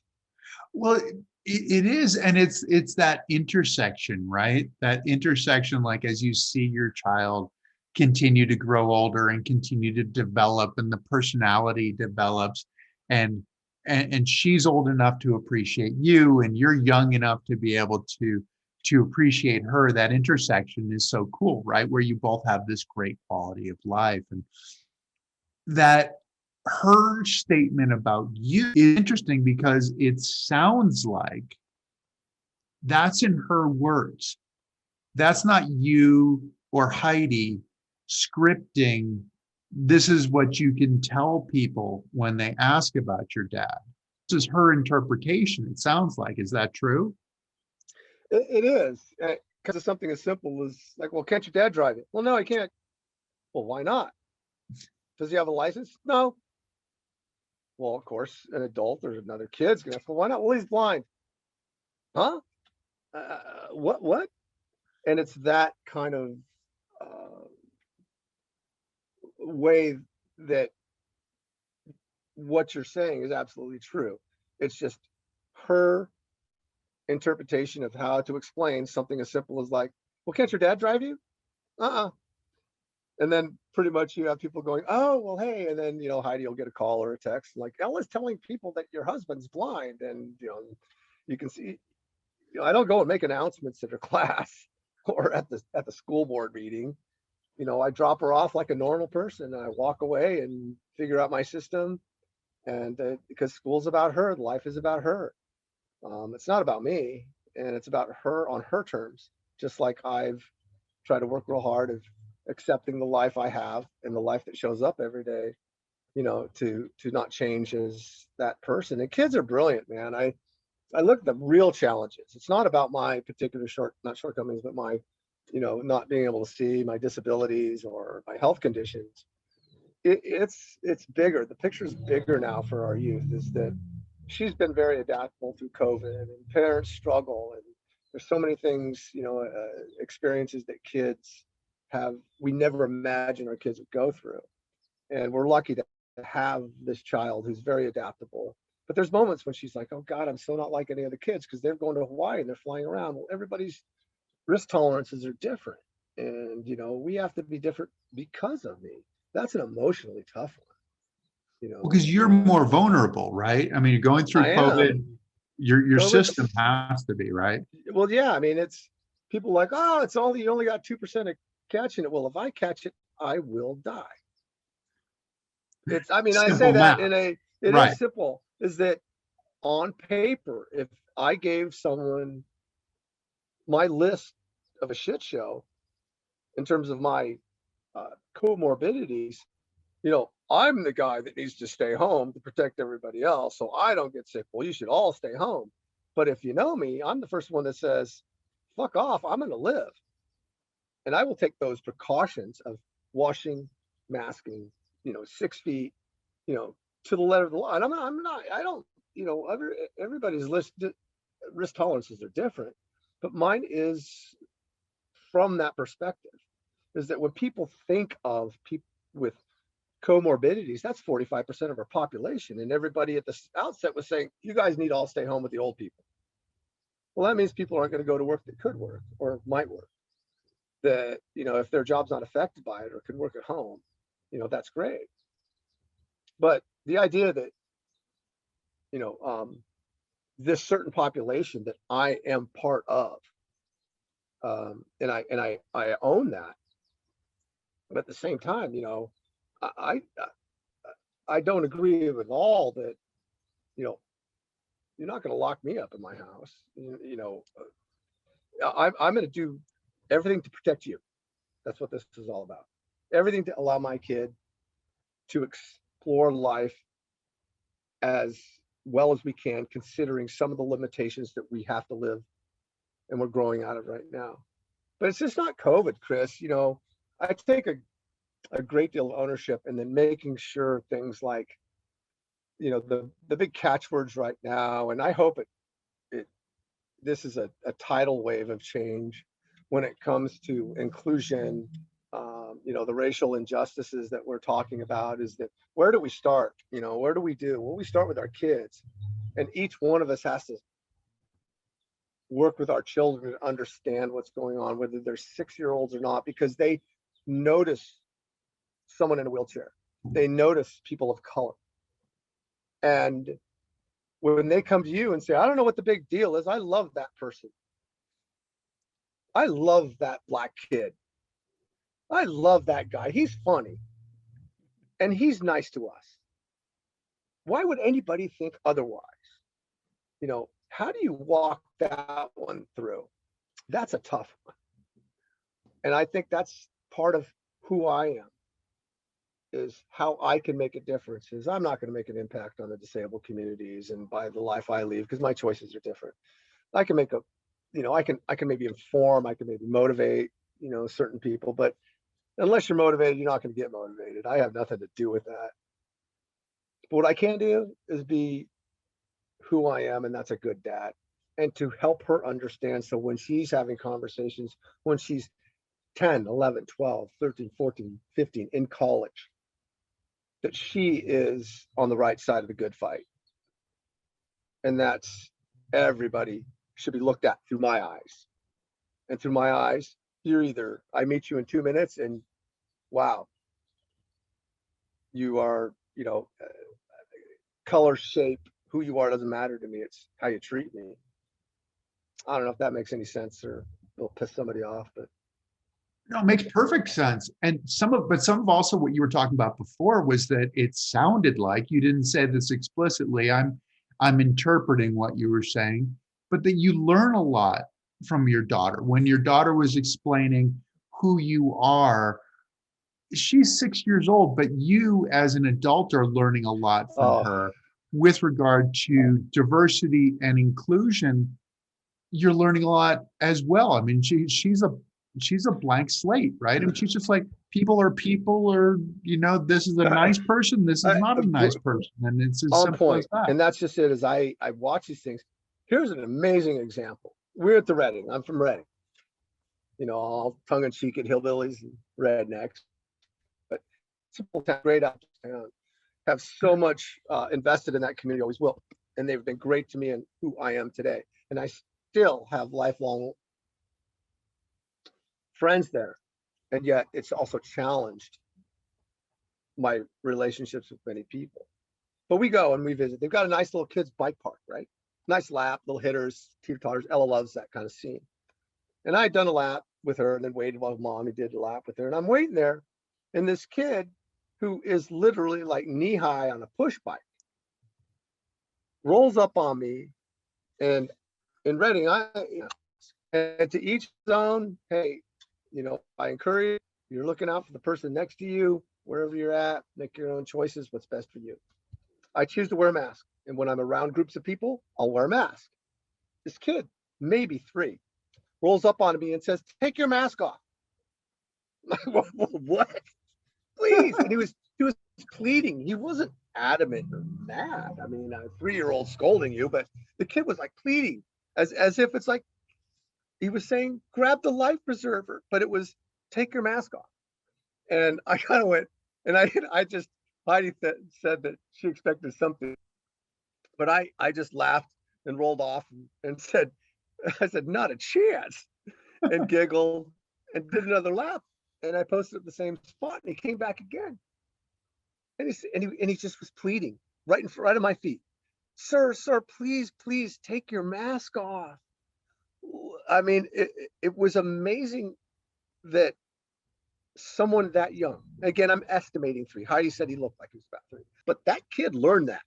B: Well, it is, and it's that intersection, right? That intersection, like as you see your child continue to grow older and continue to develop, and the personality develops, and she's old enough to appreciate you, and you're young enough to be able to appreciate her. That intersection is so cool, right? Where you both have this great quality of life. And that her statement about you is interesting because it sounds like that's in her words. That's not you or Heidi scripting. This is what you can tell people when they ask about your dad. This is her interpretation, it sounds like. Is that true?
C: It is. Because of something as simple as like, well, can't your dad drive it? Well, no, he can't. Well, why not? Does he have a license? No. Well, of course, an adult or another kid's gonna ask, well, why not? Well, he's blind. Huh? What? And it's that kind of way that what you're saying is absolutely true. It's just her interpretation of how to explain something as simple as like, well, can't your dad drive you? Uh-uh. And then pretty much you have people going, oh, well, hey, and then, Heidi will get a call or a text like, Ella's telling people that your husband's blind. And, you can see, I don't go and make announcements at her class or at the school board meeting. I drop her off like a normal person. I walk away and figure out my system. And because school's about her, life is about her. It's not about me, and it's about her on her terms. Just like I've tried to work real hard of accepting the life I have and the life that shows up every day, to not change as that person. And kids are brilliant, man. I look at the real challenges. It's not about my particular not shortcomings, but my, not being able to see, my disabilities or my health conditions. It's bigger. The picture's bigger now for our youth, is that she's been very adaptable through COVID, and parents struggle, and there's so many things, experiences that kids have we never imagined our kids would go through. And we're lucky to have this child who's very adaptable. But there's moments when she's like, oh God, I'm so not like any of the kids, because they're going to Hawaii and they're flying around. Well, everybody's risk tolerances are different. And, we have to be different because of me. That's an emotionally tough one.
B: Because you're more vulnerable, right? I mean, you're going through COVID. Your system has to be, right?
C: Well, yeah. I mean, it's people like, oh, it's only, you only got 2% of catching it. Well, if I catch it, I will die. I say that math. It is simple, is that on paper, if I gave someone my list of a shit show in terms of my comorbidities, I'm the guy that needs to stay home to protect everybody else so I don't get sick. Well, you should all stay home. But if you know me, I'm the first one that says, fuck off, I'm going to live. And I will take those precautions of washing, masking, 6 feet, to the letter of the law. And I don't, everybody's risk tolerances are different, but mine is from that perspective, is that when people think of people with comorbidities, that's 45% of our population. And everybody at the outset was saying, you guys need to all stay home with the old people. Well, that means people aren't going to go to work that could work or might work. That, if their job's not affected by it or can work at home, that's great. But the idea that, this certain population that I am part of, and I own that. But at the same time, I don't agree with all that, you're not going to lock me up in my house. I'm going to do everything to protect you. That's what this is all about. Everything to allow my kid to explore life as well as we can, considering some of the limitations that we have to live and we're growing out of right now. But it's just not COVID, Chris. I take a great deal of ownership, and then making sure things like, the big catchwords right now, and I hope this is a tidal wave of change when it comes to inclusion, the racial injustices that we're talking about, is that where do we start? Where do we do? Well, we start with our kids, and each one of us has to work with our children to understand what's going on, whether they're 6-year-olds or not, because they notice someone in a wheelchair. They notice people of color. And when they come to you and say, I don't know what the big deal is, I love that person. I love that black kid. I love that guy. He's funny. And he's nice to us. Why would anybody think otherwise? How do you walk that one through? That's a tough one. And I think that's part of who I am, is how I can make a difference. Is I'm not going to make an impact on the disabled communities and by the life I lead, because my choices are different. I can make I can maybe inform, I can maybe motivate, certain people, but unless you're motivated, you're not going to get motivated. I have nothing to do with that. But what I can do is be who I am, and that's a good dad, and to help her understand. So when she's having conversations, when she's 10, 11, 12, 13, 14, 15 in college, that she is on the right side of the good fight. And that's everybody should be looked at through my eyes. And through my eyes, you're either, I meet you in 2 minutes and wow, you are, color, shape, who you are doesn't matter to me. It's how you treat me. I don't know if that makes any sense or it'll piss somebody off, but
B: No, it makes perfect sense. And some of also what you were talking about before was that it sounded like you didn't say this explicitly. I'm interpreting what you were saying, but that you learn a lot from your daughter. When your daughter was explaining who you are, she's 6 years old, but you as an adult are learning a lot from her with regard to diversity and inclusion. You're learning a lot as well. I mean, she's a blank slate, right? I mean, she's just like, people are people, or this is a nice person, this is not a nice person, and it's as
C: on
B: simple as
C: point.
B: that.
C: And that's just it. As I watch these things. Here's an amazing example. We're at the Reading. I'm from Reading. All tongue in cheek at hillbillies and rednecks, but simple town, great out town. Have so much invested in that community, always will, and they've been great to me and who I am today. And I still have lifelong friends there, and yet it's also challenged my relationships with many people. But we go and we visit. They've got a nice little kids bike park, right? Nice lap, little hitters, teeter-totters. Ella loves that kind of scene. And I had done a lap with her and then waited while mommy did a lap with her. And I'm waiting there, and this kid who is literally like knee-high on a push bike rolls up on me. And in Reading, and to each his own. Hey, I encourage you. You're looking out for the person next to you, wherever you're at. Make your own choices. What's best for you. I choose to wear a mask, and when I'm around groups of people, I'll wear a mask. This kid, maybe 3, rolls up on me and says, "Take your mask off." What? Please. And he was pleading. He wasn't adamant or mad. I mean, a 3-year-old scolding you, but the kid was like pleading, as if it's like he was saying, grab the life preserver, but it was take your mask off. And I kind of went, and Heidi said that she expected something, but I just laughed and rolled off and said, I said, not a chance, and giggled and did another lap. And I posted at the same spot, and he came back again. And he just was pleading right at my feet. Sir, please take your mask off. I mean, it was amazing that someone that young, again, I'm estimating 3. Heidi said he looked like he was about 3, but that kid learned that.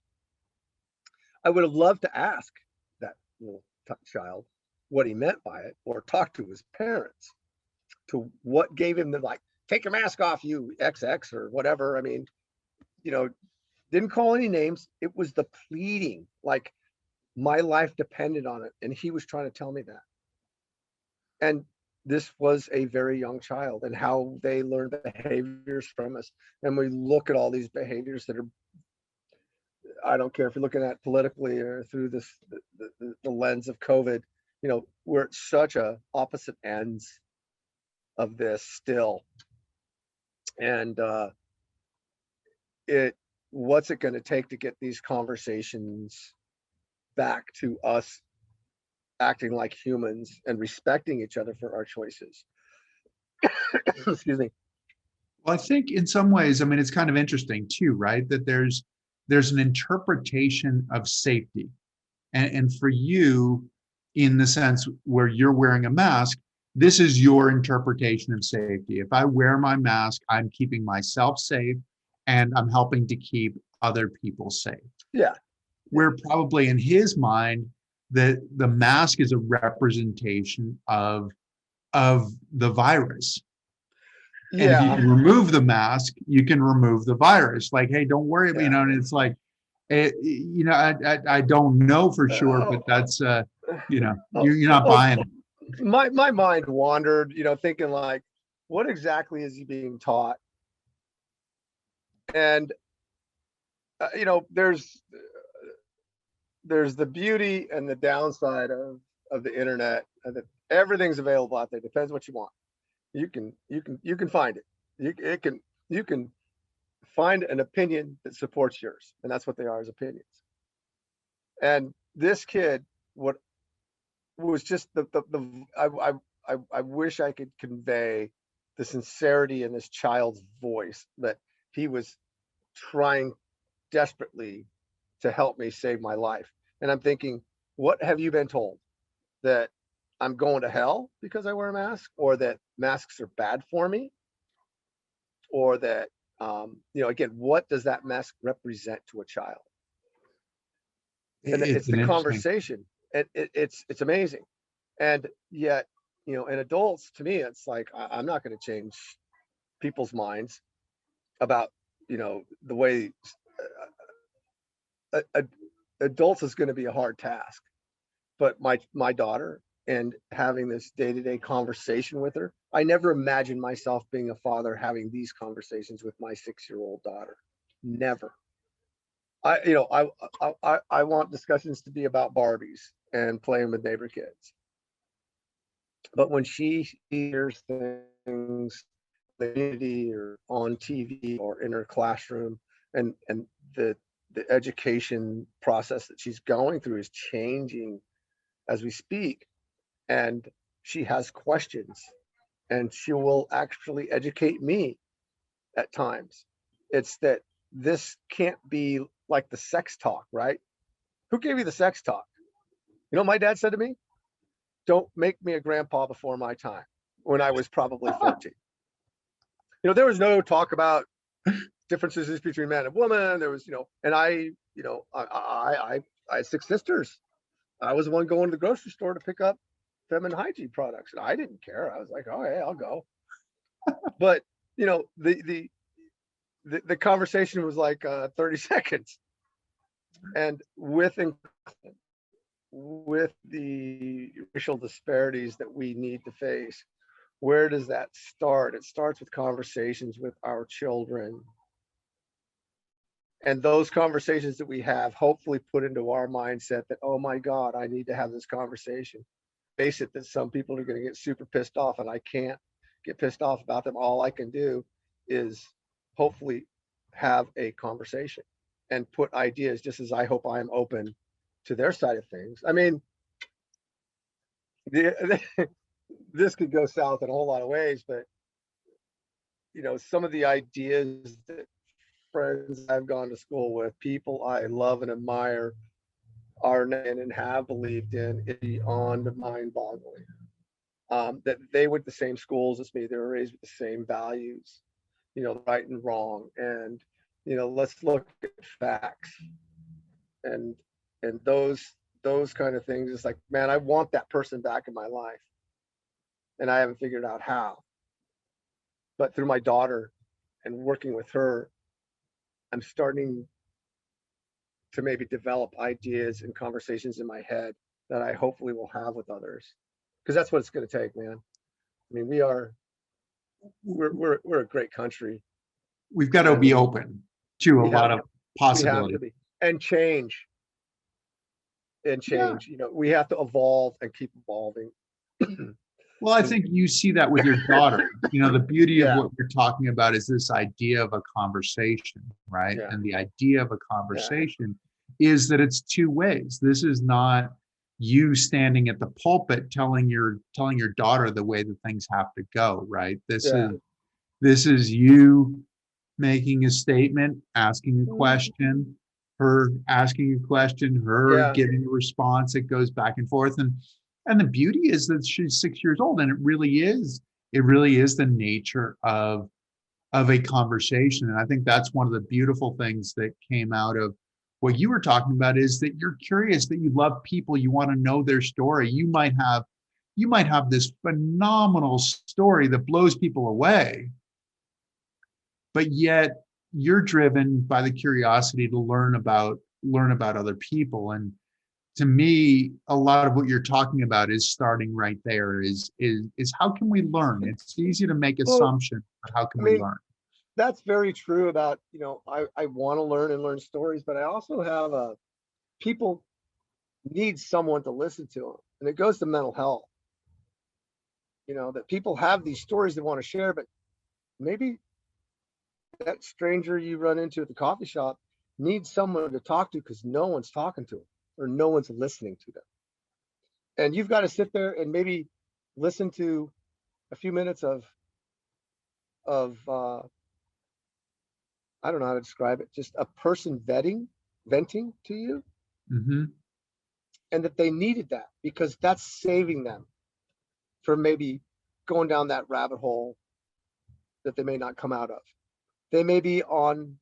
C: I would have loved to ask that little child what he meant by it, or talk to his parents to what gave him the, like, take your mask off, you XX or whatever. I mean, didn't call any names. It was the pleading, like my life depended on it. And he was trying to tell me that. And this was a very young child, and how they learn behaviors from us. And we look at all these behaviors that are, I don't care if you're looking at politically or through the lens of COVID, we're at such a opposite ends of this still. And what's it going to take to get these conversations back to us acting like humans and respecting each other for our choices? Excuse me.
B: Well, I think in some ways, I mean, it's kind of interesting too, right? That there's an interpretation of safety. And for you, in the sense where you're wearing a mask, this is your interpretation of safety. If I wear my mask, I'm keeping myself safe, and I'm helping to keep other people safe.
C: Yeah.
B: Where probably in his mind, that the mask is a representation of the virus. And if you can remove the mask, you can remove the virus. Like, hey, don't worry, and it's like, I don't know for sure, but that's, you're not buying it.
C: My mind wandered, thinking like, what exactly is he being taught? And, there's the beauty and the downside of the internet, and that everything's available out there. Depends what you want. You can find it. You can find an opinion that supports yours. And that's what they are, as opinions. And this kid, what was just I wish I could convey the sincerity in this child's voice, that he was trying desperately to help me save my life. And I'm thinking, what have you been told? That I'm going to hell because I wear a mask, or that masks are bad for me, or that, again, what does that mask represent to a child? And it's the conversation. It's amazing. And yet, in adults, to me, it's like, I'm not going to change people's minds about, the way adults is going to be a hard task. But my daughter, and having this day-to-day conversation with her, I never imagined myself being a father having these conversations with my 6-year-old daughter. Never. I want discussions to be about Barbies and playing with neighbor kids. But when she hears things in the community or on TV or in her classroom, and the education process that she's going through is changing as we speak, and she has questions, and she will actually educate me at times. It's that this can't be like the sex talk, right? Who gave you the sex talk? My dad said to me, don't make me a grandpa before my time, when I was probably 13. There was no talk about differences between man and woman. There was, and I had 6 sisters. I was the one going to the grocery store to pick up feminine hygiene products, and I didn't care. I was like, oh, hey, I'll go. But the conversation was like 30 seconds, and with the racial disparities that we need to face, where does that start? It starts with conversations with our children. And those conversations that we have hopefully put into our mindset that, oh my God, I need to have this conversation. Face it, that some people are going to get super pissed off, and I can't get pissed off about them. All I can do is hopefully have a conversation and put ideas, just as I hope I'm open to their side of things. I mean, this could go south in a whole lot of ways, but some of the ideas that friends I've gone to school with, people I love and admire, are and have believed in, is beyond mind-boggling. That they went to the same schools as me, they were raised with the same values, right and wrong, and let's look at facts, and those kind of things. It's like, man, I want that person back in my life, and I haven't figured out how. But through my daughter and working with her, I'm starting to maybe develop ideas and conversations in my head that I hopefully will have with others, because that's what it's going to take, man. I mean, we're a great country.
B: We've got to be open to a lot of possibilities.
C: We have to be, and change. Yeah. We have to evolve and keep evolving.
B: Well, I think you see that with your daughter. The beauty of what we're talking about is this idea of a conversation, right? Yeah. And the idea of a conversation is that it's two ways. This is not you standing at the pulpit telling your daughter the way that things have to go, right? This is you making a statement, asking a question, her asking a question, her giving a response. It goes back and forth. And the beauty is that she's 6 years old, and it really is the nature of a conversation. And I think that's one of the beautiful things that came out of what you were talking about, is that you're curious, that you love people, you want to know their story. You might have this phenomenal story that blows people away, but yet you're driven by the curiosity to learn about other people. And to me, a lot of what you're talking about is starting right there, is how can we learn? It's easy to make assumptions, but how can we learn?
C: That's very true about, I want to learn and learn stories, but I also have people need someone to listen to them. And it goes to mental health, that people have these stories they want to share, but maybe that stranger you run into at the coffee shop needs someone to talk to because no one's talking to them or no one's listening to them. And you've got to sit there and maybe listen to a few minutes of I don't know how to describe it, just a person venting to you,
B: Mm-hmm.
C: and that they needed that because that's saving them from maybe going down that rabbit hole that they may not come out of. They may be on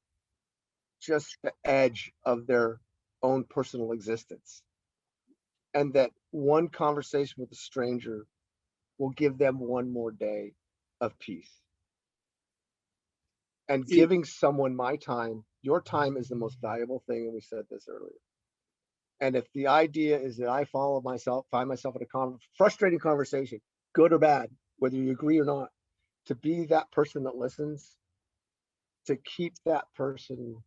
C: just the edge of their own personal existence. And that one conversation with a stranger will give them one more day of peace. And giving someone my time, your time is the most valuable thing. And we said this earlier. And if the idea is that I find myself in a frustrating conversation, good or bad, whether you agree or not, to be that person that listens, to keep that person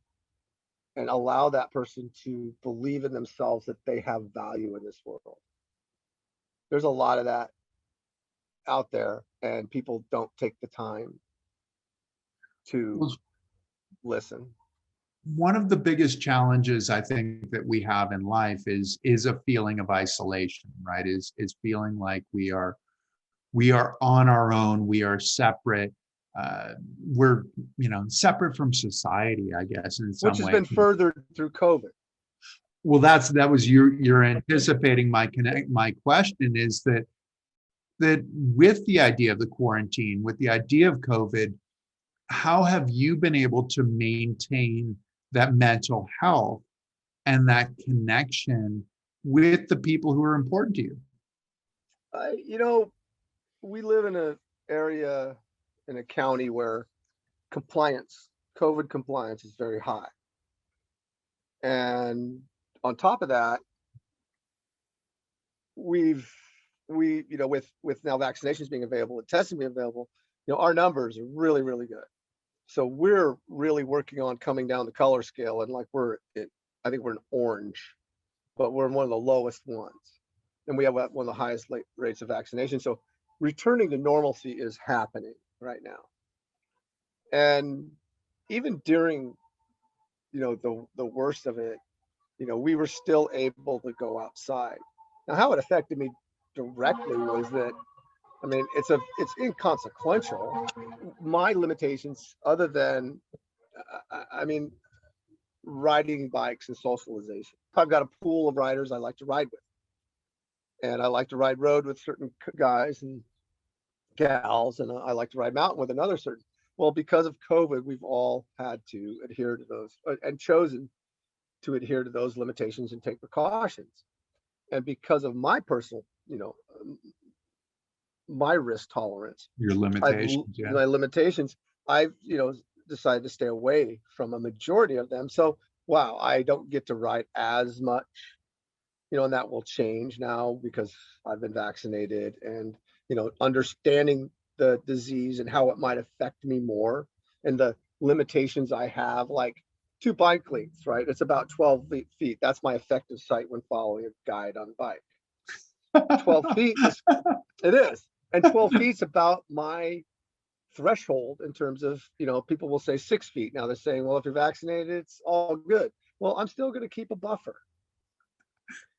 C: and allow that person to believe in themselves that they have value in this world. There's a lot of that out there, and people don't take the time to listen.
B: One of the biggest challenges I think that we have in life is a feeling of isolation, right? Is feeling like we are on our own, we are separate, we're separate from society, I guess, in some
C: Which has
B: way.
C: been furthered through COVID.
B: Well, that was you're anticipating my question is that with the idea of the quarantine, with the idea of COVID, how have you been able to maintain that mental health and that connection with the people who are important to you?
C: We live in an area, in a county where COVID compliance is very high. And on top of that, with now vaccinations being available and testing being available, our numbers are really, really good. So we're really working on coming down the color scale, and I think we're in orange, but we're in one of the lowest ones, and we have one of the highest rates of vaccination. So returning to normalcy is happening right now. And even during, the worst of it, we were still able to go outside. Now, how it affected me directly was that, it's inconsequential. My limitations, other than, riding bikes and socialization. I've got a pool of riders I like to ride with. And I like to ride road with certain guys and gals, and I like to ride mountain with another certain. Well, because of COVID, we've all had to adhere to those and chosen to adhere to those limitations and take precautions. And because of my personal, my risk tolerance,
B: Your limitations,
C: my limitations, I've, decided to stay away from a majority of them. So, wow, I don't get to ride as much, and that will change now because I've been vaccinated and, understanding the disease and how it might affect me more and the limitations I have, like 2 bike lengths, right? It's about 12 feet. That's my effective sight when following a guide on a bike. 12 feet, it is. And 12 feet's about my threshold in terms of, people will say 6 feet. Now they're saying, well, if you're vaccinated, it's all good. Well, I'm still going to keep a buffer.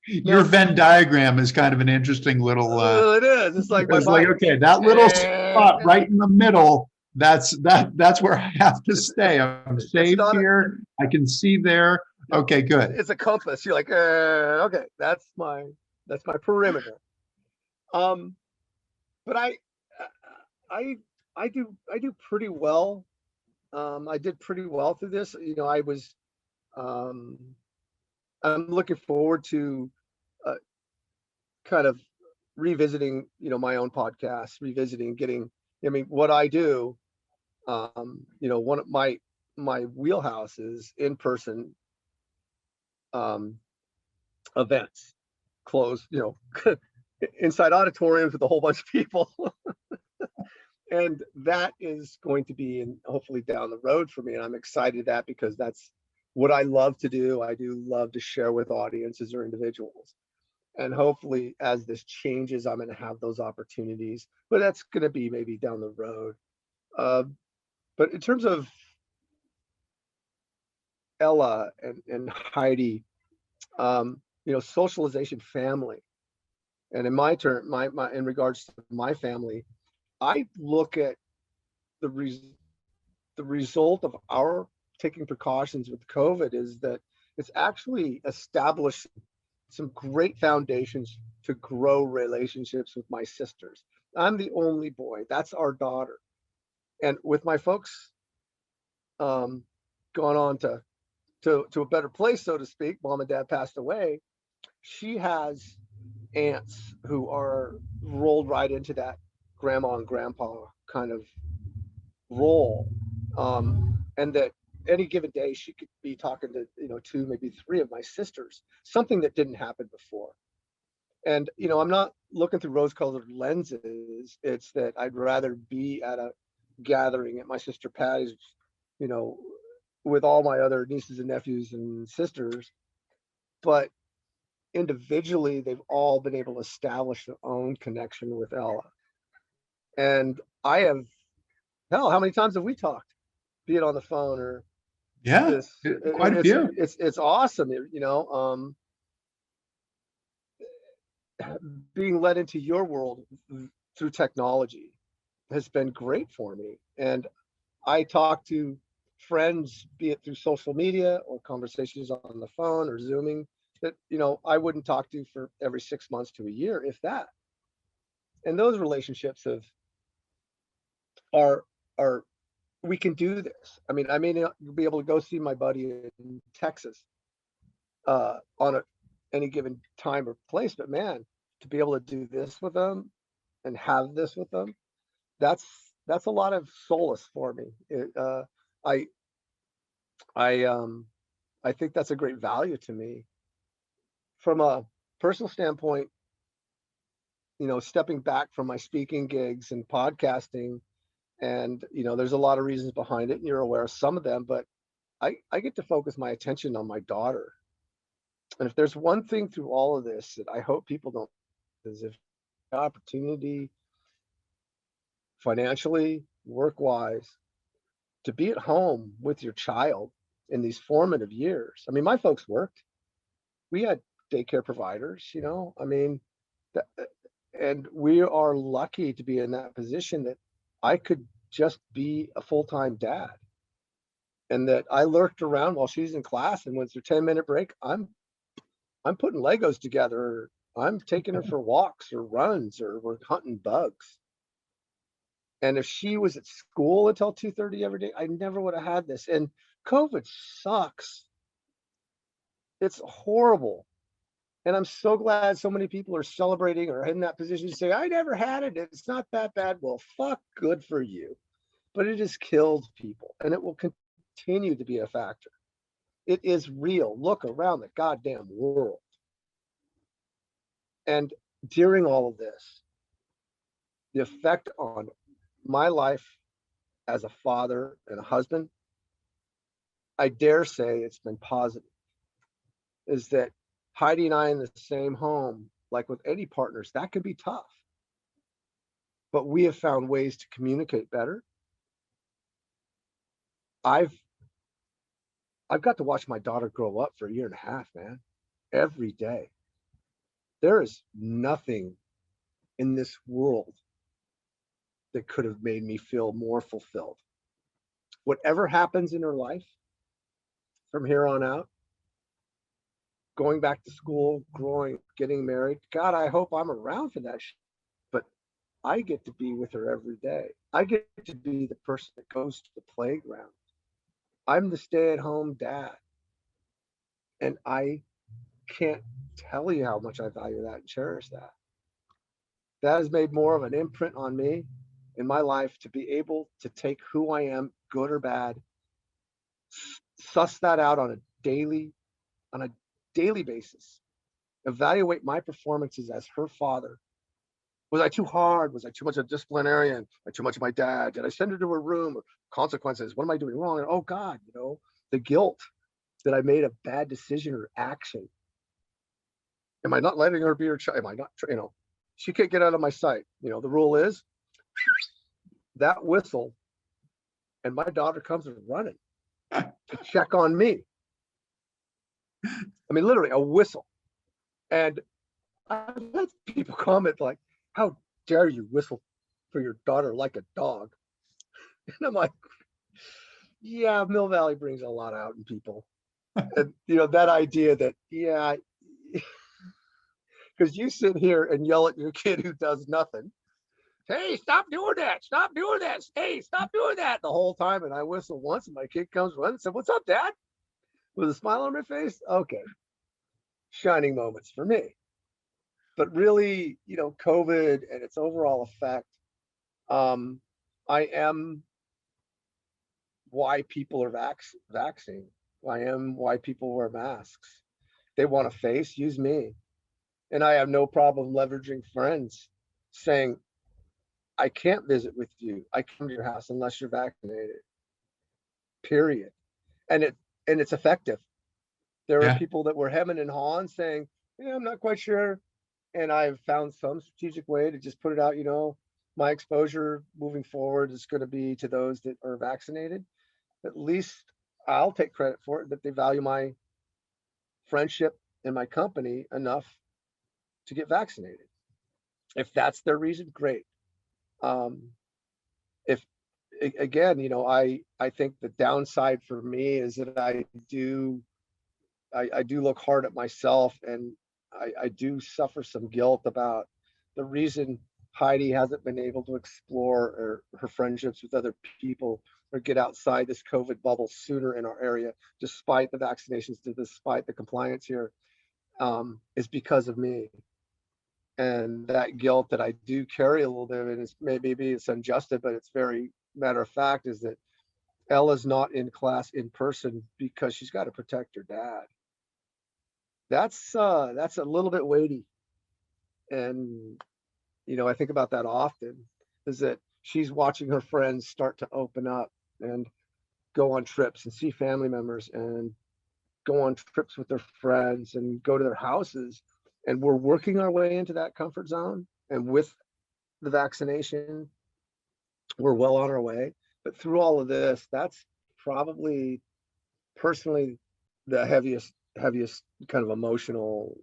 B: Your Venn diagram is kind of an interesting little.
C: It is. It's like
B: okay, that little spot right in the middle. That's where I have to stay. I'm safe here. I can see there. Okay, good.
C: It's a compass. You're like, okay, that's my perimeter. But I do pretty well. I did pretty well through this. I'm looking forward to kind of revisiting, my own podcast, what I do. One of my wheelhouse is in-person events, closed, inside auditoriums with a whole bunch of people. And that is going to be hopefully down the road for me. And I'm excited that because that's what I love to do. I do love to share with audiences or individuals. And hopefully as this changes, I'm going to have those opportunities, but that's going to be maybe down the road. But in terms of, Ella and Heidi, socialization, family. And in my turn, my in regards to my family, I look at the result of our taking precautions with COVID is that it's actually established some great foundations to grow relationships with my sisters. I'm the only boy. That's our daughter. And with my folks gone on to a better place, so to speak, mom and dad passed away, she has aunts who are rolled right into that grandma and grandpa kind of role. And that any given day she could be talking to, two, maybe three of my sisters, something that didn't happen before. And, I'm not looking through rose-colored lenses. It's that I'd rather be at a gathering at my sister Patty's, with all my other nieces and nephews and sisters. But individually, they've all been able to establish their own connection with Ella. And I have, hell, how many times have we talked? Be it on the phone or
B: Yeah,
C: this.
B: quite a few.
C: It's awesome, being led into your world through technology has been great for me. And I talk to friends, be it through social media or conversations on the phone or Zooming, that, I wouldn't talk to for every 6 months to a year, if that. And those relationships are we can do this. I mean, I may not be able to go see my buddy in Texas on any given time or place, but man, to be able to do this with them and have this with them, that's a lot of solace for me. I think that's a great value to me. From a personal standpoint, stepping back from my speaking gigs and podcasting, and there's a lot of reasons behind it, and you're aware of some of them, but I get to focus my attention on my daughter. And if there's one thing through all of this that I hope people don't, is if opportunity financially, work-wise, to be at home with your child in these formative years. I mean, my folks worked. We had daycare providers, I mean, and we are lucky to be in that position that I could just be a full-time dad. And that I lurked around while she's in class, and when it's her 10-minute break, I'm putting Legos together, or I'm taking her for walks or runs, or we're hunting bugs. And if she was at school until 2:30 every day, I never would have had this. And COVID sucks. It's horrible. And I'm so glad so many people are celebrating or in that position to say, I never had it. It's not that bad. Well, fuck, good for you. But it has killed people, and it will continue to be a factor. It is real. Look around the goddamn world. And during all of this, the effect on my life as a father and a husband, I dare say it's been positive, is that Heidi and I in the same home, like with any partners, that could be tough. But we have found ways to communicate better. I've got to watch my daughter grow up for 1.5 years, man, every day. There is nothing in this world that could have made me feel more fulfilled. Whatever happens in her life from here on out, going back to school, growing, getting married, God, I hope I'm around for that. But I get to be with her every day. I get to be the person that goes to the playground. I'm the stay-at-home dad. And I can't tell you how much I value that and cherish that. That has made more of an imprint on me in my life, to be able to take who I am, good or bad, suss that out on a daily basis, evaluate my performances as her father. Was I too hard? Was I too much of a disciplinarian? Was I too much of my dad? Did I send her to her room? Or consequences? What am I doing wrong? And oh God, the guilt that I made a bad decision or action. Am I not letting her be her child? Am I not, she can't get out of my sight. The rule is that whistle, and my daughter comes running to check on me. I mean, literally a whistle. And I've had people comment like, how dare you whistle for your daughter like a dog? And I'm like, yeah, Mill Valley brings a lot out in people. And, that idea that, yeah, because you sit here and yell at your kid who does nothing. Hey, stop doing that. Stop doing that. Hey, stop doing that the whole time. And I whistle once and my kid comes running and said, what's up, Dad? With a smile on my face. Okay. Shining moments for me. But really, COVID and its overall effect, I am why people are vaccinating. I am why people wear masks. They want a face, use me. And I have no problem leveraging friends saying, I can't visit with you. I come to your house unless you're vaccinated. Period. And it's effective. There are
B: Yeah.
C: people that were hemming and hawing saying, yeah, I'm not quite sure. And I've found some strategic way to just put it out, my exposure moving forward is going to be to those that are vaccinated. At least I'll take credit for it, that they value my friendship and my company enough to get vaccinated. If that's their reason, great. If again, I think the downside for me is that I do look hard at myself, and I do suffer some guilt about the reason Heidi hasn't been able to explore her friendships with other people or get outside this COVID bubble sooner in our area, despite the vaccinations, despite the compliance here, is because of me. And that guilt that I do carry a little bit, and maybe it's unjusted, but it's very matter of fact, is that Ella's not in class in person because she's got to protect her dad. That's a little bit weighty. And I think about that often, is that she's watching her friends start to open up and go on trips and see family members and go on trips with their friends and go to their houses. And we're working our way into that comfort zone. And with the vaccination, we're well on our way. But through all of this, that's probably personally the heaviest kind of emotional.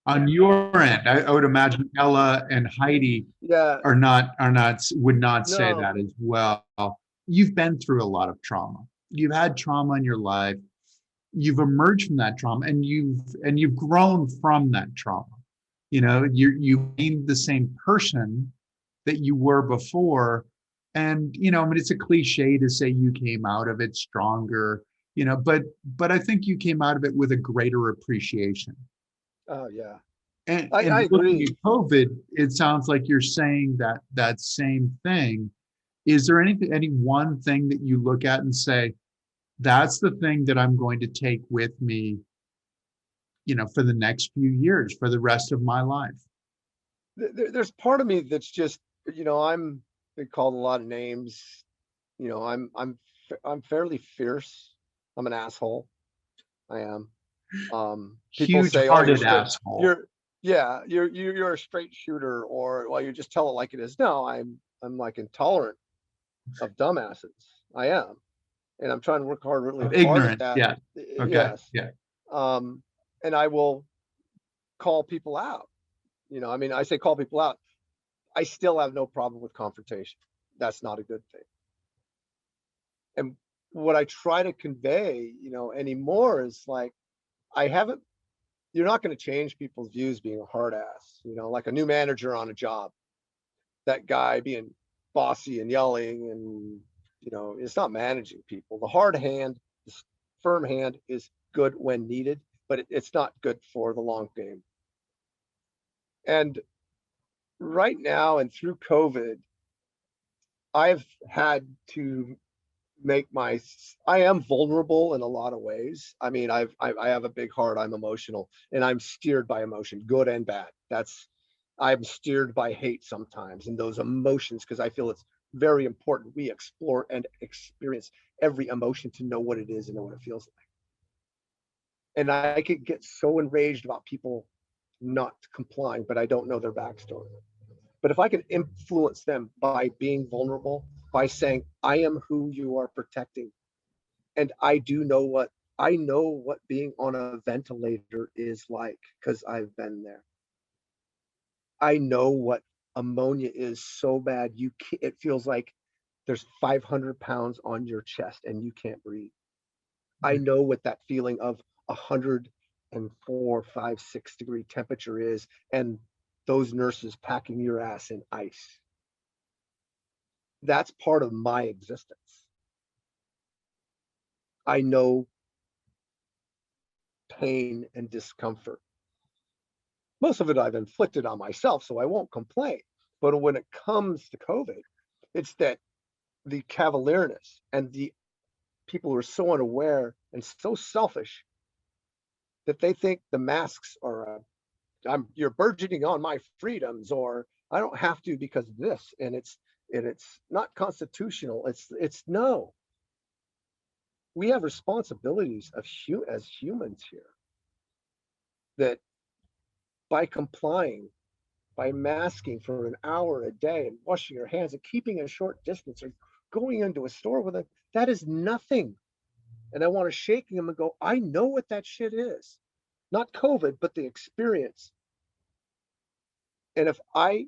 B: On your end, I would imagine Ella and Heidi
C: Yeah,
B: would not say
C: no,
B: that as well. You've been through a lot of trauma. You've had trauma in your life. You've emerged from that trauma, and you've grown from that trauma. You ain't the same person that you were before. And I mean, it's a cliche to say you came out of it stronger, but I think you came out of it with a greater appreciation.
C: oh yeah,
B: And
C: I
B: looking at
C: agree.
B: COVID, it sounds like you're saying that same thing. Is there any one thing that you look at and say, that's the thing that I'm going to take with me, for the next few years, for the rest of my life?
C: There's part of me that's just, I'm been called a lot of names. I'm fairly fierce. I'm an asshole. I am. People say, "Oh,
B: Huge-hearted asshole.
C: you're a straight shooter," or, "Well, you just tell it like it is." No, I'm like intolerant of dumbasses. I am, and I'm trying to work really hard at
B: Ignorance.
C: that.
B: Yeah. Okay.
C: Yes.
B: Yeah.
C: And I will call people out. I mean, I say call people out. I still have no problem with confrontation. That's not a good thing. And what I try to convey, anymore is like, you're not going to change people's views being a hard ass, like a new manager on a job, that guy being bossy and yelling and, it's not managing people. The hard hand, the firm hand is good when needed, but it's not good for the long game. And right now and through COVID, I've had to I am vulnerable in a lot of ways. I mean, I have a big heart. I'm emotional, and I'm steered by emotion, good and bad. I'm steered by hate sometimes, and those emotions, because I feel it's very important we explore and experience every emotion to know what it is and know what it feels like. And I could get so enraged about people not complying, but I don't know their backstory. But if I can influence them by being vulnerable, by saying, I am who you are protecting, and I do know what I know what being on a ventilator is like because I've been there. I know what ammonia is so bad it feels like there's 500 pounds on your chest and you can't breathe. I know what that feeling of 104, 5, 6 degree temperature is, and those nurses packing your ass in ice. That's part of my existence. I know pain and discomfort. Most of it I've inflicted on myself, so I won't complain. But when it comes to COVID, it's that the cavalierness and the people who are so unaware and so selfish that they think the masks are you're burgeoning on my freedoms, or I don't have to because of this, and it's not constitutional. It's no. We have responsibilities as humans here, that by complying, by masking for an hour a day and washing your hands and keeping a short distance or going into a store with it, that is nothing. And I want to shake him and go, I know what that shit is. Not COVID, but the experience. And if I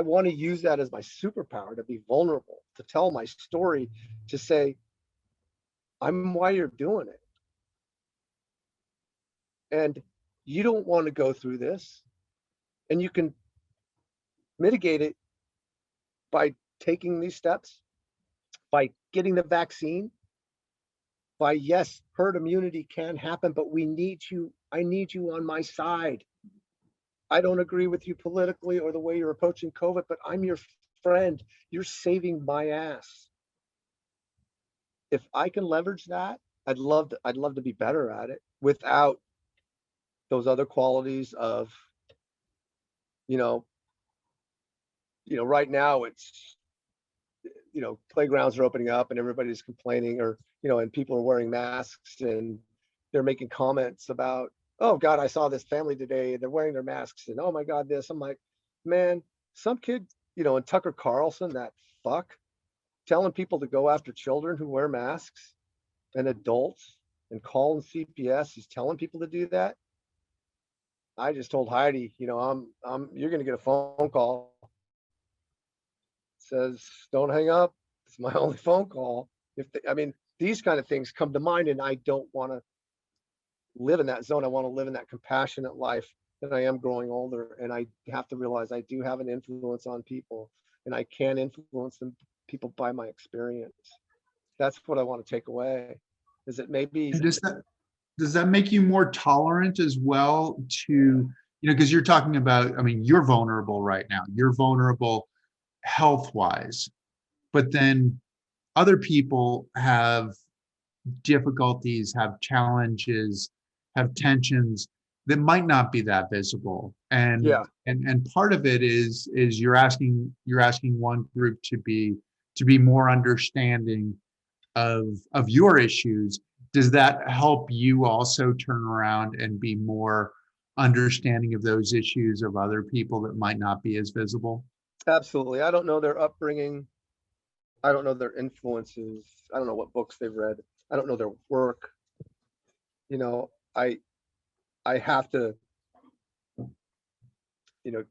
C: want to use that as my superpower, to be vulnerable, to tell my story, to say, I'm why you're doing it. And you don't want to go through this. And you can mitigate it by taking these steps, by getting the vaccine, by, yes, herd immunity can happen, but we need you. I need you on my side. I don't agree with you politically or the way you're approaching COVID, but I'm your friend. You're saving my ass. If I can leverage that, I'd love to be better at it without those other qualities of, you know, right now it's, playgrounds are opening up and everybody's complaining, or, and people are wearing masks and they're making comments about, oh God, I saw this family today, they're wearing their masks, and oh my God, this. I'm like, man, some kid, and Tucker Carlson, that fuck, telling people to go after children who wear masks and adults and calling CPS, he's telling people to do that. I just told Heidi, you're going to get a phone call. It says, don't hang up. It's my only phone call. These kind of things come to mind, and I don't want to live in that zone. I want to live in that compassionate life. And I am growing older, and I have to realize I do have an influence on people, and I can influence people by my experience. That's what I want to take away. Is it maybe?
B: And does that make you more tolerant as well to, because you're talking about, you're vulnerable right now. You're vulnerable health-wise, but then other people have difficulties, have challenges, have tensions that might not be that visible. And
C: Yeah,
B: and part of it is you're asking one group to be more understanding of your issues. Does that help you also turn around and be more understanding of those issues of other people that might not be as visible?
C: absolutely. I don't know their upbringing. I don't know their influences. I don't know what books they've read. I don't know their work. I I have to,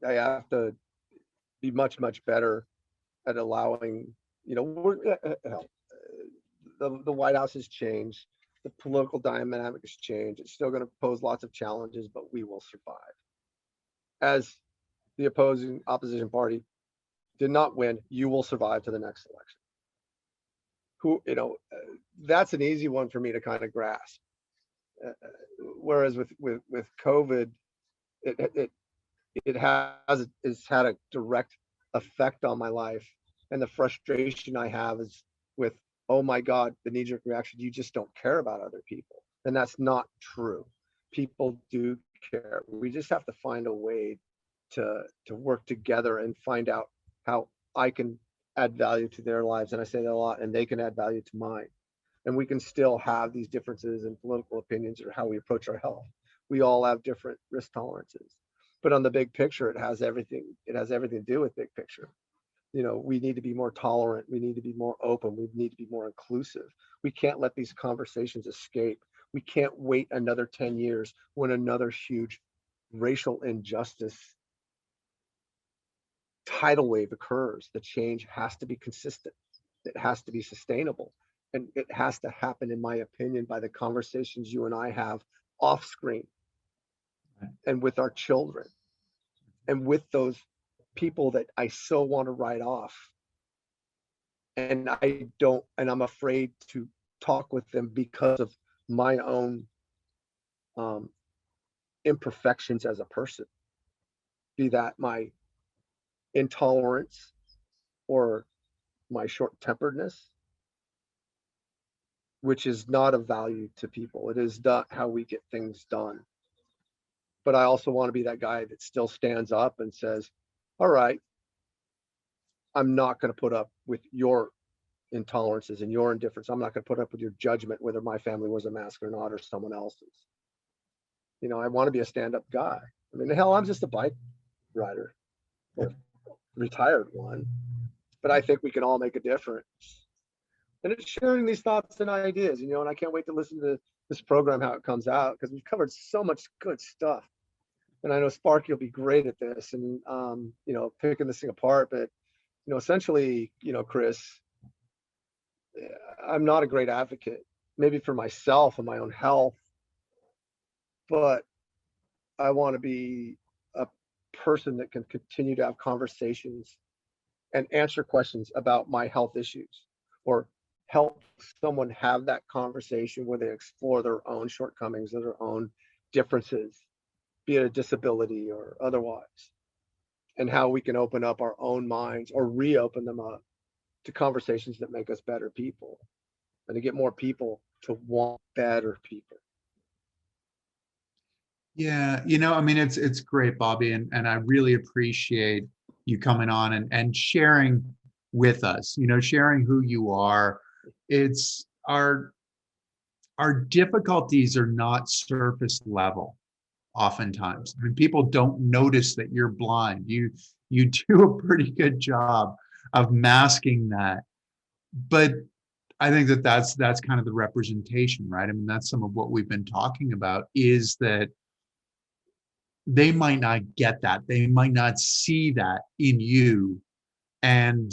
C: I have to be much, much better at allowing, the White House has changed. The political dynamic has changed. It's still going to pose lots of challenges, but we will survive. As the opposition party did not win, you will survive to the next election. That's an easy one for me to kind of grasp. Whereas with COVID, it has had a direct effect on my life, and the frustration I have is with, oh my God, the knee-jerk reaction, you just don't care about other people. And that's not true. People do care. We just have to find a way to work together and find out how I can add value to their lives. And I say that a lot, and they can add value to mine. And we can still have these differences in political opinions or how we approach our health. We all have different risk tolerances, but on the big picture, it has everything to do with big picture. We need to be more tolerant. We need to be more open. We need to be more inclusive. We can't let these conversations escape. We can't wait another 10 years when another huge racial injustice tidal wave occurs. The change has to be consistent. It has to be sustainable. And it has to happen, in my opinion, by the conversations you and I have off screen and with our children and with those people that I so want to write off. And I'm afraid to talk with them because of my own imperfections as a person, be that my intolerance or my short-temperedness, which is not of value to people. It is not how we get things done. But I also want to be that guy that still stands up and says, all right, I'm not going to put up with your intolerances and your indifference. I'm not going to put up with your judgment, whether my family was a mask or not, or someone else's. You know, I want to be a stand-up guy. I mean, hell, I'm just a bike rider, or retired one, but I think we can all make a difference. And it's sharing these thoughts and ideas, you know, and I can't wait to listen to this program, how it comes out, because we've covered so much good stuff. And I know Sparky will be great at this and, you know, picking this thing apart. But, you know, essentially, you know, Chris, I'm not a great advocate, maybe for myself and my own health, but I want to be a person that can continue to have conversations and answer questions about my health issues, or help someone have that conversation where they explore their own shortcomings or their own differences, be it a disability or otherwise, and how we can open up our own minds or reopen them up to conversations that make us better people, and to get more people to want better people.
B: Yeah, you know, I mean, it's great, Bobby, and I really appreciate you coming on and sharing with us, you know, sharing who you are. It's our difficulties are not surface level oftentimes. I mean, people don't notice that you're blind. You do a pretty good job of masking that. But I think that that's kind of the representation, right? I mean, that's some of what we've been talking about, is that they might not get that. They might not see that in you. And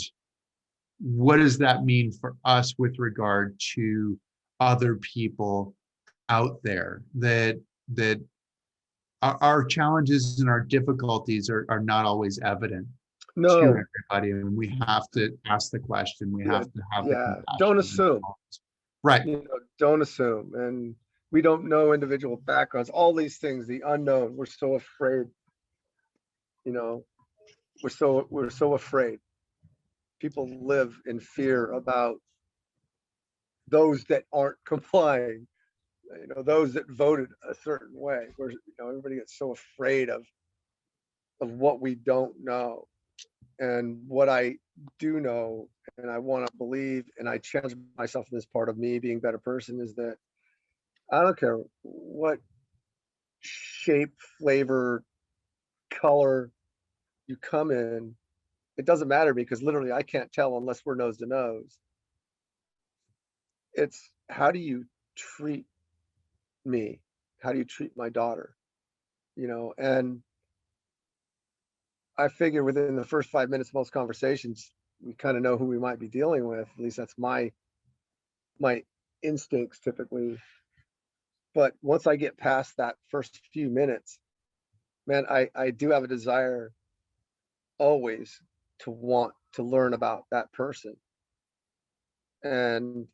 B: what does that mean for us with regard to other people out there, that our challenges and our difficulties are not always evident to
C: No,
B: everybody, and we have to ask the question. We
C: yeah,
B: have to have the
C: yeah.
B: compassion.
C: Don't assume.
B: Right.
C: You know, don't assume. And we don't know individual backgrounds, all these things, the unknown. We're so afraid, you know, we're so afraid. People live in fear about those that aren't complying, you know, those that voted a certain way, where, you know, everybody gets so afraid of what we don't know. And what I do know, and I want to believe, and I challenge myself in this part of me being a better person, is that I don't care what shape, flavor, color you come in. It doesn't matter, because literally I can't tell unless we're nose to nose. It's how do you treat me? How do you treat my daughter? You know, and I figure within the first 5 minutes of most conversations, we kind of know who we might be dealing with. At least that's my instincts typically. But once I get past that first few minutes, man, I do have a desire always to want to learn about that person. And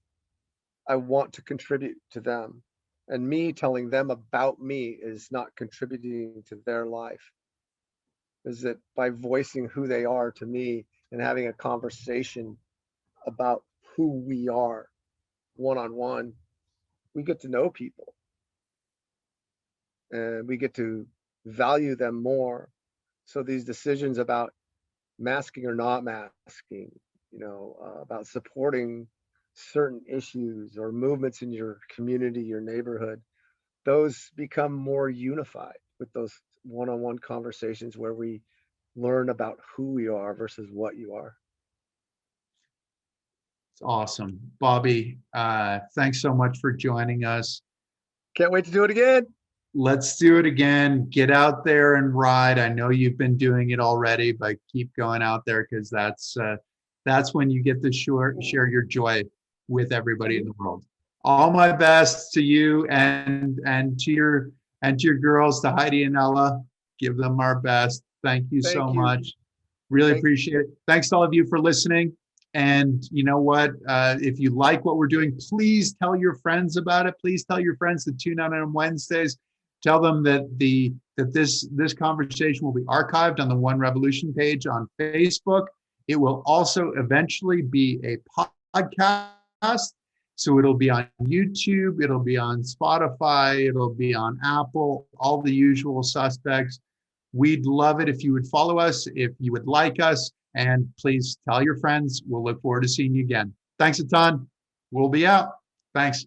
C: I want to contribute to them. And me telling them about me is not contributing to their life. Is that by voicing who they are to me and having a conversation about who we are one on one, we get to know people and we get to value them more. So these decisions about masking or not masking, you know, about supporting certain issues or movements in your community, your neighborhood, those become more unified with those one-on-one conversations where we learn about who we are versus what you are.
B: It's awesome. Bobby, thanks so much for joining us.
C: Can't wait to do it again.
B: Let's do it again. Get out there and ride. I know you've been doing it already, but keep going out there, because that's when you get to share your joy with everybody in the world. All my best to you and to your girls, to Heidi and Ella. Give them our best. Thank you so much. Really appreciate it. Thanks to all of you for listening. And you know what? If you like what we're doing, please tell your friends about it. Please tell your friends to tune out on Wednesdays. Tell them that this conversation will be archived on the One Revolution page on Facebook. It will also eventually be a podcast. So it'll be on YouTube, it'll be on Spotify, it'll be on Apple, all the usual suspects. We'd love it if you would follow us, if you would like us, and please tell your friends. We'll look forward to seeing you again. Thanks a ton. We'll be out. Thanks.